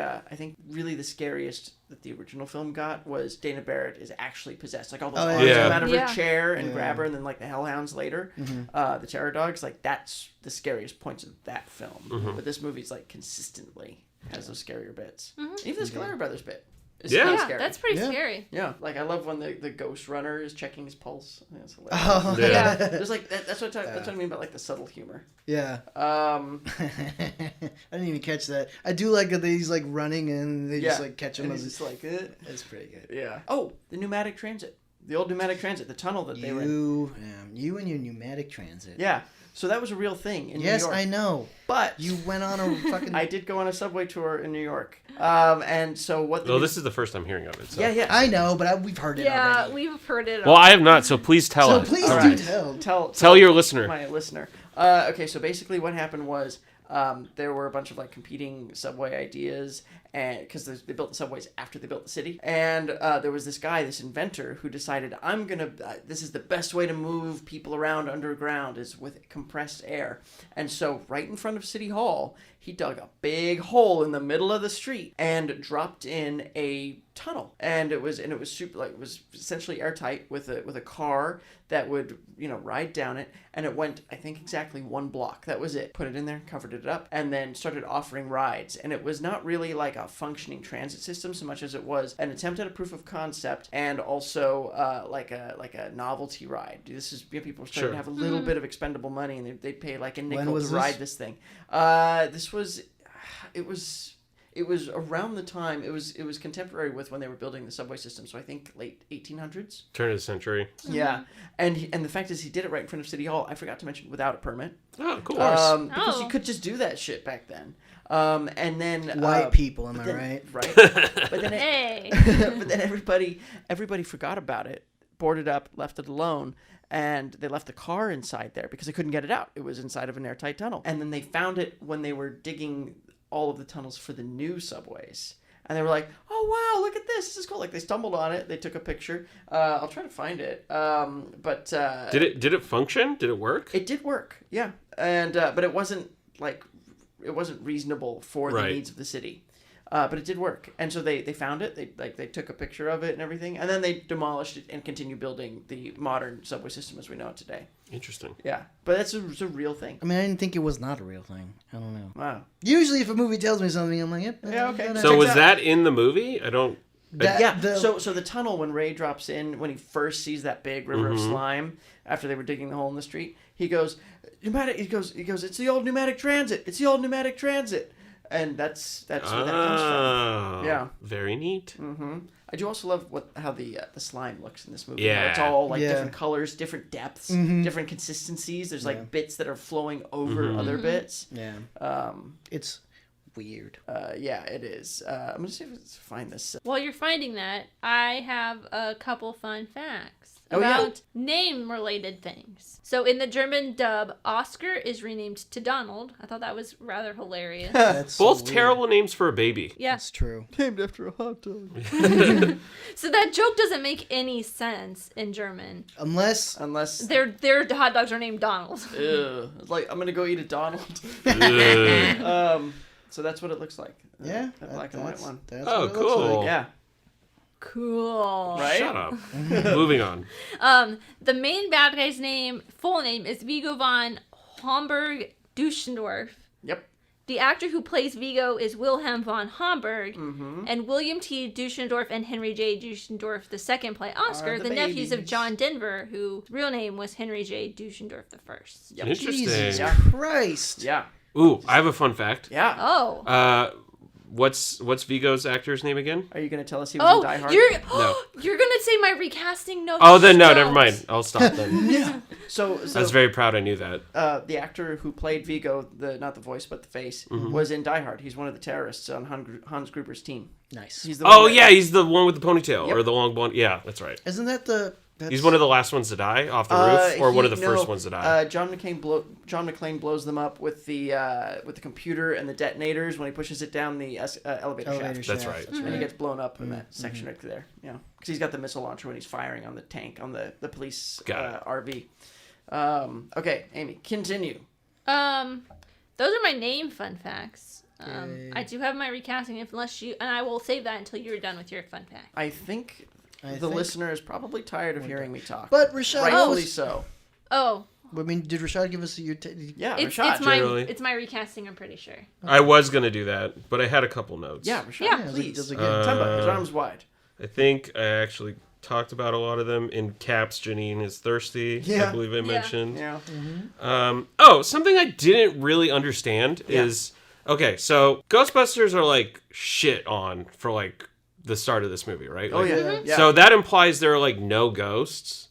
B: really the scariest that the original film got was Dana Barrett is actually possessed. Like all those
C: Oh,
B: arms
D: yeah.
B: come out of
A: Yeah.
B: her chair and
C: Yeah.
B: grab her, and then like the hellhounds later, the terror dogs. Like that's the scariest points of that film. But this movie's like consistently has those scarier bits. Even the Scalera Brothers bit. Is
D: Yeah.
B: kinda
A: Yeah,
B: scary.
A: that's pretty
C: Yeah.
A: scary.
B: Yeah, like I love when the ghost runner is checking his pulse. I think that's hilarious.
C: Oh,
D: Yeah.
B: There's like that's what I mean by like the subtle humor.
C: yeah.
B: Um,
C: I didn't even catch that. I do like that he's like running and they just like catch him.
B: and
C: As
B: he's just like, eh.
C: It's pretty good.
B: Yeah. Oh, the pneumatic transit, the old pneumatic transit, the tunnel that they were in.
C: You and your pneumatic transit.
B: Yeah. So that was a real thing in
C: Yes,
B: New York.
C: I know.
B: But
C: You went on a fucking.
B: I did go on a subway tour in New York. And so what?
D: Well, this is the first I'm hearing of it. So.
B: Yeah.
C: I know, but we've heard it
A: Yeah,
C: already.
A: we've heard it.
D: Well,
A: all.
D: I have not, so please tell
C: So
D: us.
C: please
B: All
C: do
B: right.
C: tell.
D: Tell your listener.
B: My listener. Okay, so basically what happened was there were a bunch of like competing subway ideas, and because they built the subways after they built the city, and there was this guy, this inventor, who decided, this is the best way to move people around underground is with compressed air. And so right in front of City Hall, he dug a big hole in the middle of the street and dropped in a tunnel, and it was super, like, it was essentially airtight with a car that would ride down it, and it went, I think, exactly 1 block. That was it. Put it in there, covered it up, and then started offering rides. And it was not really like a functioning transit system so much as it was an attempt at a proof of concept, and also like a novelty ride. This is people were starting to have a little bit of expendable money, and they'd pay like a nickel to ride this thing. It was around the time, it was contemporary with when they were building the subway system, so I think late 1800s.
D: Turn of the century.
B: Yeah, and the fact is, he did it right in front of City Hall. I forgot to mention, without a permit.
D: Oh, cool.
B: Because you could just do that shit back then. And then
C: white people, am I right?
B: Right. But then
A: Hey.
B: but then everybody forgot about it, boarded up, left it alone. And they left the car inside there because they couldn't get it out. It was inside of an airtight tunnel. And then they found it when they were digging all of the tunnels for the new subways. And they were like, oh, wow, look at this. This is cool. Like, they stumbled on it. They took a picture. I'll try to find it. Did
D: it function? Did it work?
B: It did work, yeah. And but it wasn't reasonable for the needs of the city. But it did work, and so they found it. They took a picture of it and everything, and then they demolished it and continued building the modern subway system as we know it today.
D: Interesting.
B: Yeah, but that's a real thing.
C: I mean, I didn't think it was not a real thing. I don't know.
B: Wow.
C: Usually, if a movie tells me something, I'm like, yep.
B: Yeah, okay.
D: So was that in the movie? I don't.
B: So the tunnel, when Ray drops in, when he first sees that big river of slime after they were digging the hole in the street, he goes, pneumatic. He goes, it's the old pneumatic transit. It's the old pneumatic transit. And that's where that comes from. Yeah.
D: Very neat.
B: Mm-hmm. I do also love how the slime looks in this movie.
D: Yeah.
B: How it's all like different colors, different depths, different consistencies. There's like bits that are flowing over other bits.
C: Yeah. It's weird.
B: Yeah, it is. I'm gonna see if I can find this.
A: While you're finding that, I have a couple fun facts
B: Oh, yeah.
A: about name-related things. So in the German dub, Oscar is renamed to Donald. I thought that was rather hilarious.
C: That's
D: Both
C: so weird.
D: terrible names for a baby.
A: Yeah.
C: That's true.
B: Named after a hot dog.
A: So that joke doesn't make any sense in German.
C: Unless
A: Their hot dogs are named Donald.
B: Ew. It's like, I'm gonna go eat a Donald.
D: Ugh.
B: So that's what it looks like.
C: yeah,
B: That black and white one.
C: That's
D: Oh,
C: what it looks
D: cool.
C: like.
B: Yeah.
A: Cool.
B: Right?
D: Shut up. Moving on.
A: The main bad guy's full name is Vigo von Homburg Dusseldorf.
B: Yep.
A: The actor who plays Vigo is Wilhelm von Homburg, and William T. Dusseldorf and Henry J. Dusseldorf II play Oscar,
B: the
A: the nephews of
B: babies.
A: John Denver, whose real name was Henry J. Dusseldorf I.
B: Yep.
D: Interesting.
C: Jesus
B: Yeah.
C: Christ.
B: Yeah.
D: Ooh, I have a fun fact.
B: Yeah.
A: Oh.
D: What's Vigo's actor's name again?
B: Are you gonna tell us he was in Die Hard?
A: You're gonna say my recasting notes.
D: Oh, then no, never mind. I'll stop then.
B: So
D: I was very proud I knew that.
B: the actor who played Vigo, not the voice but the face, was in Die Hard. He's one of the terrorists on Hans Gruber's team.
C: Nice.
B: He's the
D: Oh,
B: one that-
D: yeah, he's the one with the ponytail
B: Yep.
D: or the long blonde. Yeah, that's right.
C: Isn't that the?
D: He's one of the last ones to die off the roof, or one of the first ones to die.
B: John McClane blows them up with the computer and the detonators when he pushes it down the elevator shaft.
D: That's right.
B: And he gets blown up in that section right there. Yeah, because he's got the missile launcher when he's firing on the tank on the police RV. Okay, Amy, continue.
A: Those are my name fun facts. I do have my recasting, and I will save that until you're done with your fun fact.
B: I think the listener is probably tired of hearing me talk.
C: But Rashad,
B: rightfully so.
A: Oh,
C: I mean, did Rashad give us your?
B: Yeah,
A: it's
B: Rashad.
D: generally.
A: it's my recasting. I'm pretty sure.
D: I was going to do that, but I had a couple notes.
B: Yeah, Rashad.
A: Yeah.
B: Please.
C: Does it
B: Temba, his arms wide.
D: I think I actually talked about a lot of them. In caps, Janine is thirsty.
B: Yeah.
D: I believe I mentioned.
B: Yeah.
D: Something I didn't really understand is... Okay, so Ghostbusters are like shit on for like the start of this movie, right?
B: Oh
D: Like,
B: yeah. Yeah.
D: So that implies there are like no ghosts,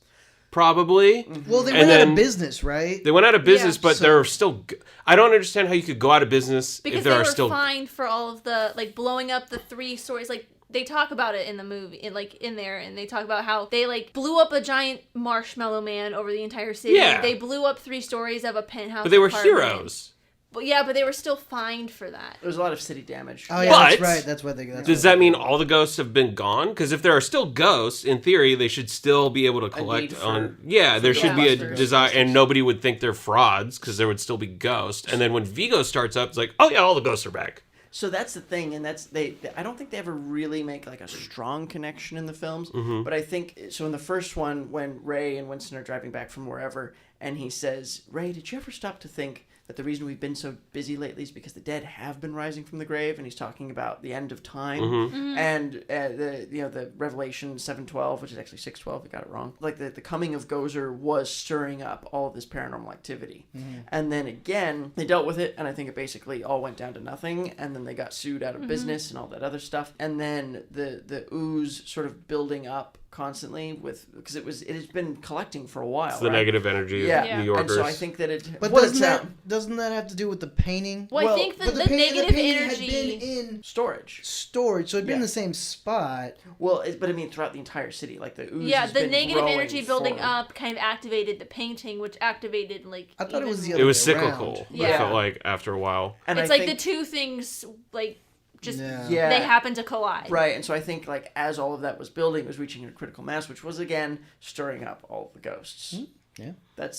D: probably.
C: Well, they
D: And
C: went out
D: then
C: of business, right?
D: They went out of business,
A: Yeah.
D: but there are still... I don't understand how you could go out of business
A: Because
D: if there
A: they
D: are
A: were
D: still...
A: fined for all of the blowing up the 3 stories. They talk about it in the movie, in there, and they talk about how they blew up a giant marshmallow man over the entire city.
D: Yeah.
A: They blew up 3 stories of a penthouse.
D: But they were
A: apartment.
D: heroes.
A: But they were still fined for that.
B: There was a lot of city damage.
C: Oh yeah,
D: But-
C: that's right. That's what they. That's
D: Does
C: what
D: that
C: they
D: mean
C: do.
D: all the ghosts have been gone? Because if there are still ghosts, in theory, they should still be able to collect
B: need
D: on.
B: for
D: There should be a
B: Ghostbusters.
D: desire, and nobody would think they're frauds because there would still be ghosts. And then when Vigo starts up, it's like, oh yeah, all the ghosts are back.
B: So that's the thing, and that's I don't think they ever really make like a strong connection in the films.
D: Mm-hmm.
B: But I think so. In the first one, when Ray and Winston are driving back from wherever, and he says, "Ray, did you ever stop to think that the reason we've been so busy lately is because the dead have been rising from the grave?" And he's talking about the end of time
D: Mm-hmm.
B: and the Revelation 7:12, which is actually 6:12. We got it wrong. Like the coming of Gozer was stirring up all of this paranormal activity, and then again they dealt with it, and I think it basically all went down to nothing. And then they got sued out of business and all that other stuff. And then the ooze sort of building up constantly because it has been collecting for a while.
D: It's the
B: right?
D: negative energy
B: Yeah.
D: of
A: Yeah.
D: New
B: And
D: Yorkers.
B: so I think that it.
C: But
B: what
C: doesn't that have to do with the painting?
A: Well, I think
C: but
A: the
C: painting
A: negative
C: had
A: energy.
C: been in
B: storage.
C: storage, so it'd been in
B: Yeah.
C: the same spot.
B: Well, but I mean throughout the entire city, like the ooze.
A: Yeah,
B: has
A: the
B: been
A: negative
B: growing
A: energy building
B: for-
A: up kind of activated the painting, which activated like.
C: I thought it was the
A: even
C: other
D: it was
C: way
D: cyclical.
C: around.
A: Yeah.
D: It felt like after a while.
B: And
A: It's
B: I
A: like
B: think,
A: the two things like just
C: Yeah.
A: they happen to collide.
B: Right, and so I think like as all of that was building, it was reaching a critical mass, which was again stirring up all of the ghosts.
C: Yeah.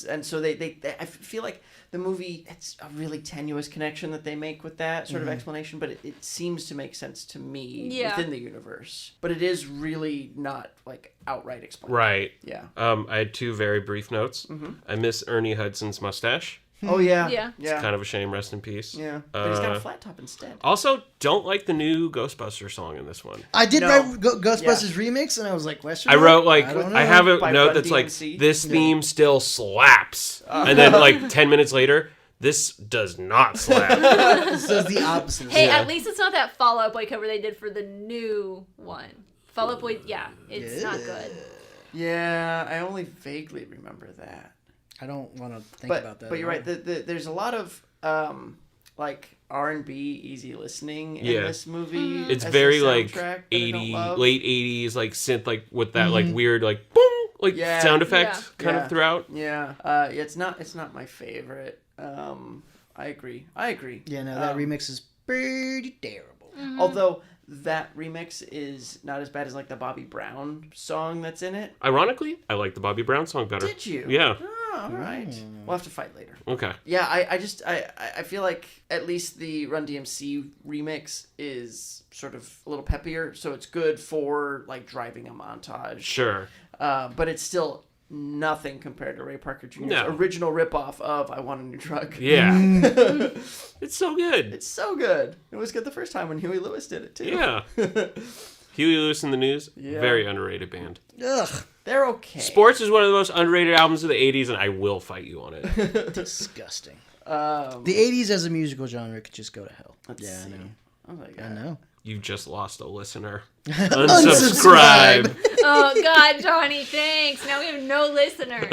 B: And so they I feel like the movie, it's a really tenuous connection that they make with that sort of explanation, but it seems to make sense to me
A: Yeah.
B: within the universe. But it is really not like outright explained.
D: Right.
B: Yeah.
D: I had two very brief notes. I miss Ernie Hudson's mustache.
B: Oh yeah.
A: Yeah.
B: Yeah.
D: Kind of a shame. Rest in peace.
B: Yeah. But he's got a flat top instead.
D: Also, don't like the new Ghostbusters song in this one.
C: I did
B: No.
C: write Ghostbusters remix, and I was like, question
D: I
C: mark?
D: wrote like
C: don't know.
D: I have a
B: By
D: note
B: Run
D: that's like
B: DMC?
D: this theme still slaps, and then like 10 minutes later, this does not slap.
C: So it's the opposite.
A: Hey,
D: Yeah.
A: at least it's not that Fall Out Boy cover they did for the new one. Fall Out Boy, yeah, it's not good.
B: Yeah, I only vaguely remember that.
C: I don't want to think about that.
B: But you're
C: at
B: right.
C: all.
B: There's a lot of like R&B easy listening in
D: Yeah.
B: this movie.
D: It's
B: as a
D: very like
B: soundtrack that I don't
D: 80,
B: love.
D: late 80s like synth like with that like weird like boom like
B: Yeah.
D: sound effect
A: Yeah.
D: kind
B: Yeah.
D: of throughout.
B: Yeah, it's not my favorite. I agree.
C: Yeah, no, that remix is pretty terrible.
B: Although that remix is not as bad as like the Bobby Brown song that's in it.
D: Ironically, I like the Bobby Brown song better.
B: Did you?
D: Yeah.
B: Oh, all right. We'll have to fight later.
D: Okay.
B: Yeah, I feel like at least the Run DMC remix is sort of a little peppier, so it's good for like driving a montage.
D: Sure.
B: But it's still nothing compared to Ray Parker Jr.'s
D: No.
B: original ripoff of "I Want a New Drug."
D: Yeah. It's so good.
B: It's so good. It was good the first time when Huey Lewis did it too.
D: Yeah. Huey Lewis and the News,
B: Yeah.
D: very underrated band.
C: Ugh,
B: They're okay.
D: Sports is one of the most underrated albums of the 80s, and I will fight you on it.
C: disgusting.
B: Um,
C: The 80s as a musical genre could just go to hell.
B: let's
C: Yeah,
B: see.
C: I know.
B: Oh my god.
C: I know.
D: You've just lost a listener.
C: Unsubscribe.
D: Unsubscribe.
A: Oh God, Johnny, thanks. Now we have no listeners.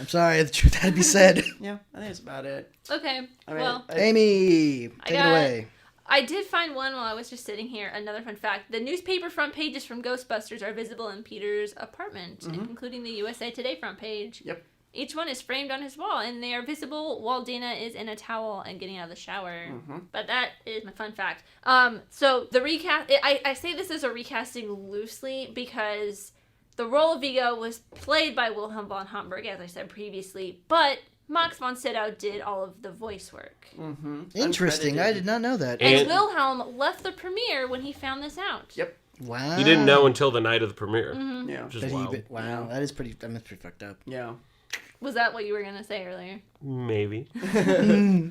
C: I'm sorry, the truth had to be said.
B: Yeah, I think that's about it.
A: Okay,
B: I mean,
A: well.
C: Amy, take it
A: got-
C: away.
A: I did find one while I was just sitting here. Another fun fact. The newspaper front pages from Ghostbusters are visible in Peter's apartment, including the USA Today front page.
B: Yep.
A: Each one is framed on his wall, and they are visible while Dana is in a towel and getting out of the shower. But that is my fun fact. So the recast, I say this as a recasting loosely because the role of Vigo was played by Wilhelm von Homburg, as I said previously, but Max von Sydow did all of the voice work.
C: Interesting. I did not know that.
D: And-
A: And Wilhelm left the premiere when he found this out.
B: Yep.
C: Wow.
D: You didn't know until the night of the premiere,
B: Yeah.
D: which is
C: But he-
D: wild.
C: wow, that is pretty. That's pretty fucked up.
B: Yeah.
A: Was that what you were going to say earlier?
D: Maybe.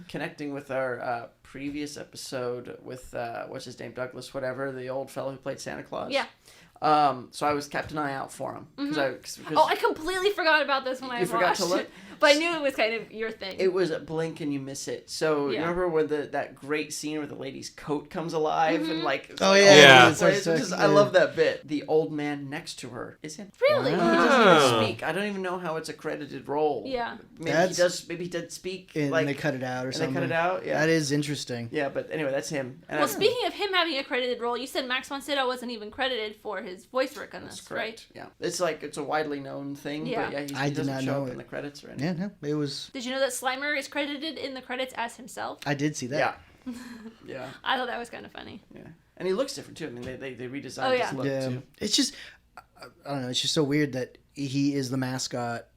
B: Connecting with our previous episode with what's his name, Douglas, whatever, the old fellow who played Santa Claus.
A: Yeah.
B: So I was kept an eye out for him because
A: Oh, I completely forgot about this when I
B: You forgot
A: watched
B: to look?
A: it. But I knew it was kind of your thing.
B: it was a blink and you miss it. So you
A: Yeah.
B: remember when that great scene where the lady's coat comes alive and like it's
C: Oh,
B: like,
C: yeah,
B: all
D: yeah.
B: over the
C: it's
B: place.
C: like-
B: Just- I love that bit. The old man next to her is him.
A: Really?
B: He
C: Wow.
B: doesn't
D: Oh.
B: even speak. I don't even know how it's a credited role.
A: Yeah.
B: Maybe
C: That's-
B: he does. Maybe he did speak.
C: And
B: like
C: they cut it out or
B: and
C: something.
B: they cut it out. Yeah.
C: That is interesting.
B: Yeah, but anyway, that's him. And
A: Well,
B: I-
A: speaking of him having a credited role, you said Max von Sydow wasn't even credited for his voice work on this,
B: That's
A: right?
B: correct. Yeah, it's a widely known thing.
A: Yeah.
B: But yeah,
C: I
B: he
C: did
B: doesn't
C: not
B: show
C: know
B: up
C: it.
B: in the credits or anything.
C: Yeah, no, it was.
A: Did you know that Slimer is credited in the credits as himself?
C: I did see that.
B: Yeah, yeah,
A: I thought that was kind of funny.
B: yeah. And he looks different too. I mean, they redesigned
A: Oh, yeah.
B: his look
C: Yeah,
B: too.
C: it's just, I don't know. It's just so weird that he is the mascot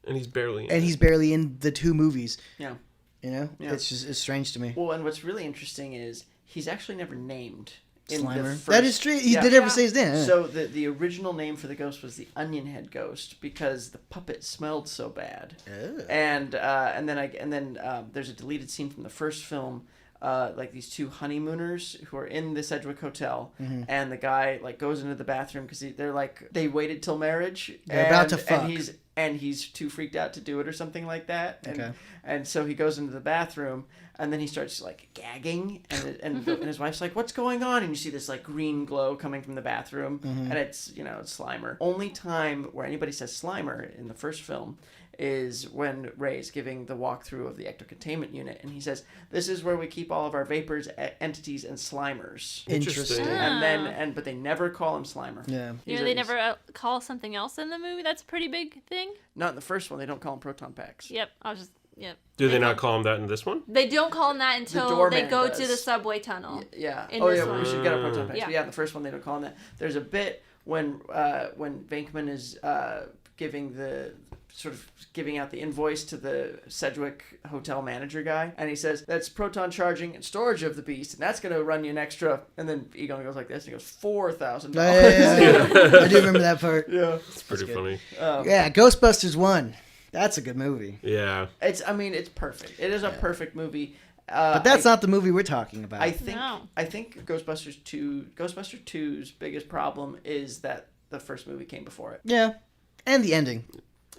D: And he's barely in
C: and
D: it.
C: he's barely in the 2 movies.
B: Yeah.
C: You know,
B: Yeah.
C: it's strange to me.
B: Well, and what's really interesting is he's actually never named in
C: Slimer.
B: the first.
C: That is true. He
B: Yeah.
C: did never
A: Yeah.
C: say his name.
B: So the original name for the ghost was the Onion Head Ghost because the puppet smelled so bad.
C: Oh.
B: And then there's a deleted scene from the first film. Like these 2 honeymooners who are in the Sedgwick Hotel,
C: Mm-hmm.
B: and the guy like goes into the bathroom because they waited till marriage.
C: They're about to fuck.
B: And he's too freaked out to do it or something like that. And,
C: Okay.
B: and so he goes into the bathroom and then he starts like gagging and his wife's like, "What's going on?" And you see this like green glow coming from the bathroom,
C: Mm-hmm.
B: and it's Slimer. Only time where anybody says Slimer in the first film is when Ray's giving the walkthrough of the ecto-containment unit, and he says, "This is where we keep all of our vapors, entities, and Slimers."
C: Interesting.
B: But they never call him Slimer.
C: Yeah.
A: They never call something else in the movie. That's a pretty big thing.
B: Not in the first one. They don't call him proton packs.
A: Yep, Yep.
D: Do they not call him that in this one?
A: They don't call him that until they
B: doorman
A: go
B: does.
A: to the subway tunnel.
B: Yeah.
A: In
B: Oh
A: this
B: yeah.
A: one.
B: We should get our proton packs.
A: Yeah.
B: But yeah, in the first one they don't call him that. There's a bit when Venkman is giving out the invoice to the Sedgwick hotel manager guy, and he says that's proton charging and storage of the beast, and that's going to run you an extra. And then Egon goes like this, and he goes $4,000.
C: Yeah. I do remember that part.
B: Yeah.
D: It's pretty funny.
C: Yeah, Ghostbusters 1. That's a good movie.
D: Yeah.
B: It's perfect. It is a perfect movie.
C: But that's not the movie we're talking about.
B: I think
A: No.
B: Ghostbusters 2's biggest problem is that the first movie came before it.
C: Yeah. And the ending.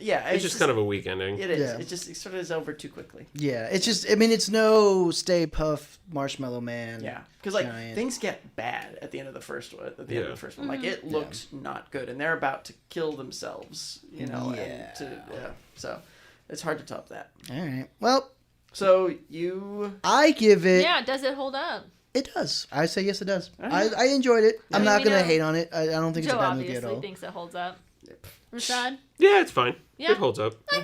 B: Yeah,
D: It's just kind of a weak ending.
B: It is.
C: Yeah.
B: It sort of is over too quickly.
C: Yeah. It's just, I mean, it's no Stay Puft Marshmallow Man.
B: Yeah, because like
C: Giant.
B: things get bad at the end of the first one. At the end of
D: Yeah.
B: the first one, like it looks not good, and they're about to kill themselves. So it's hard to top that.
C: All right. Well,
B: So
C: I give it.
A: Yeah, does it hold up?
C: It does. I say yes, it does.
B: Alright.
C: I enjoyed it. I'm
A: I mean,
C: not
A: we
C: going to
A: know-
C: hate on it. I don't think it's
A: Joe
C: a bad movie at
A: obviously
C: all.
A: thinks it holds up. Rashad?
D: Yeah, it's fine.
A: Yeah.
D: It holds up.
A: Yeah,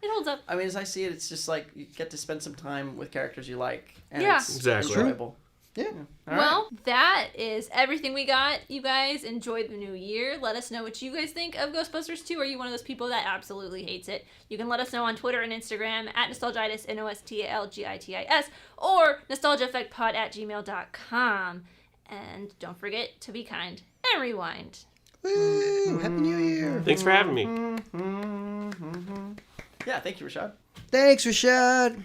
A: it holds up.
B: I mean, as I see it, it's just like you get to spend some time with characters you like, and
A: Yeah.
B: it's
D: Exactly.
B: enjoyable.
C: Yeah.
B: All right.
A: Well, that is everything we got. You guys enjoy the new year. Let us know what you guys think of Ghostbusters 2. Are you one of those people that absolutely hates it? You can let us know on Twitter and Instagram at Nostalgitis, NOSTALGITIS, or nostalgiaeffectpod@gmail.com. And don't forget to be kind and rewind.
C: Woo! Happy New Year.
D: Thanks for having me.
B: Yeah, thank you, Rashad.
C: Thanks, Rashad.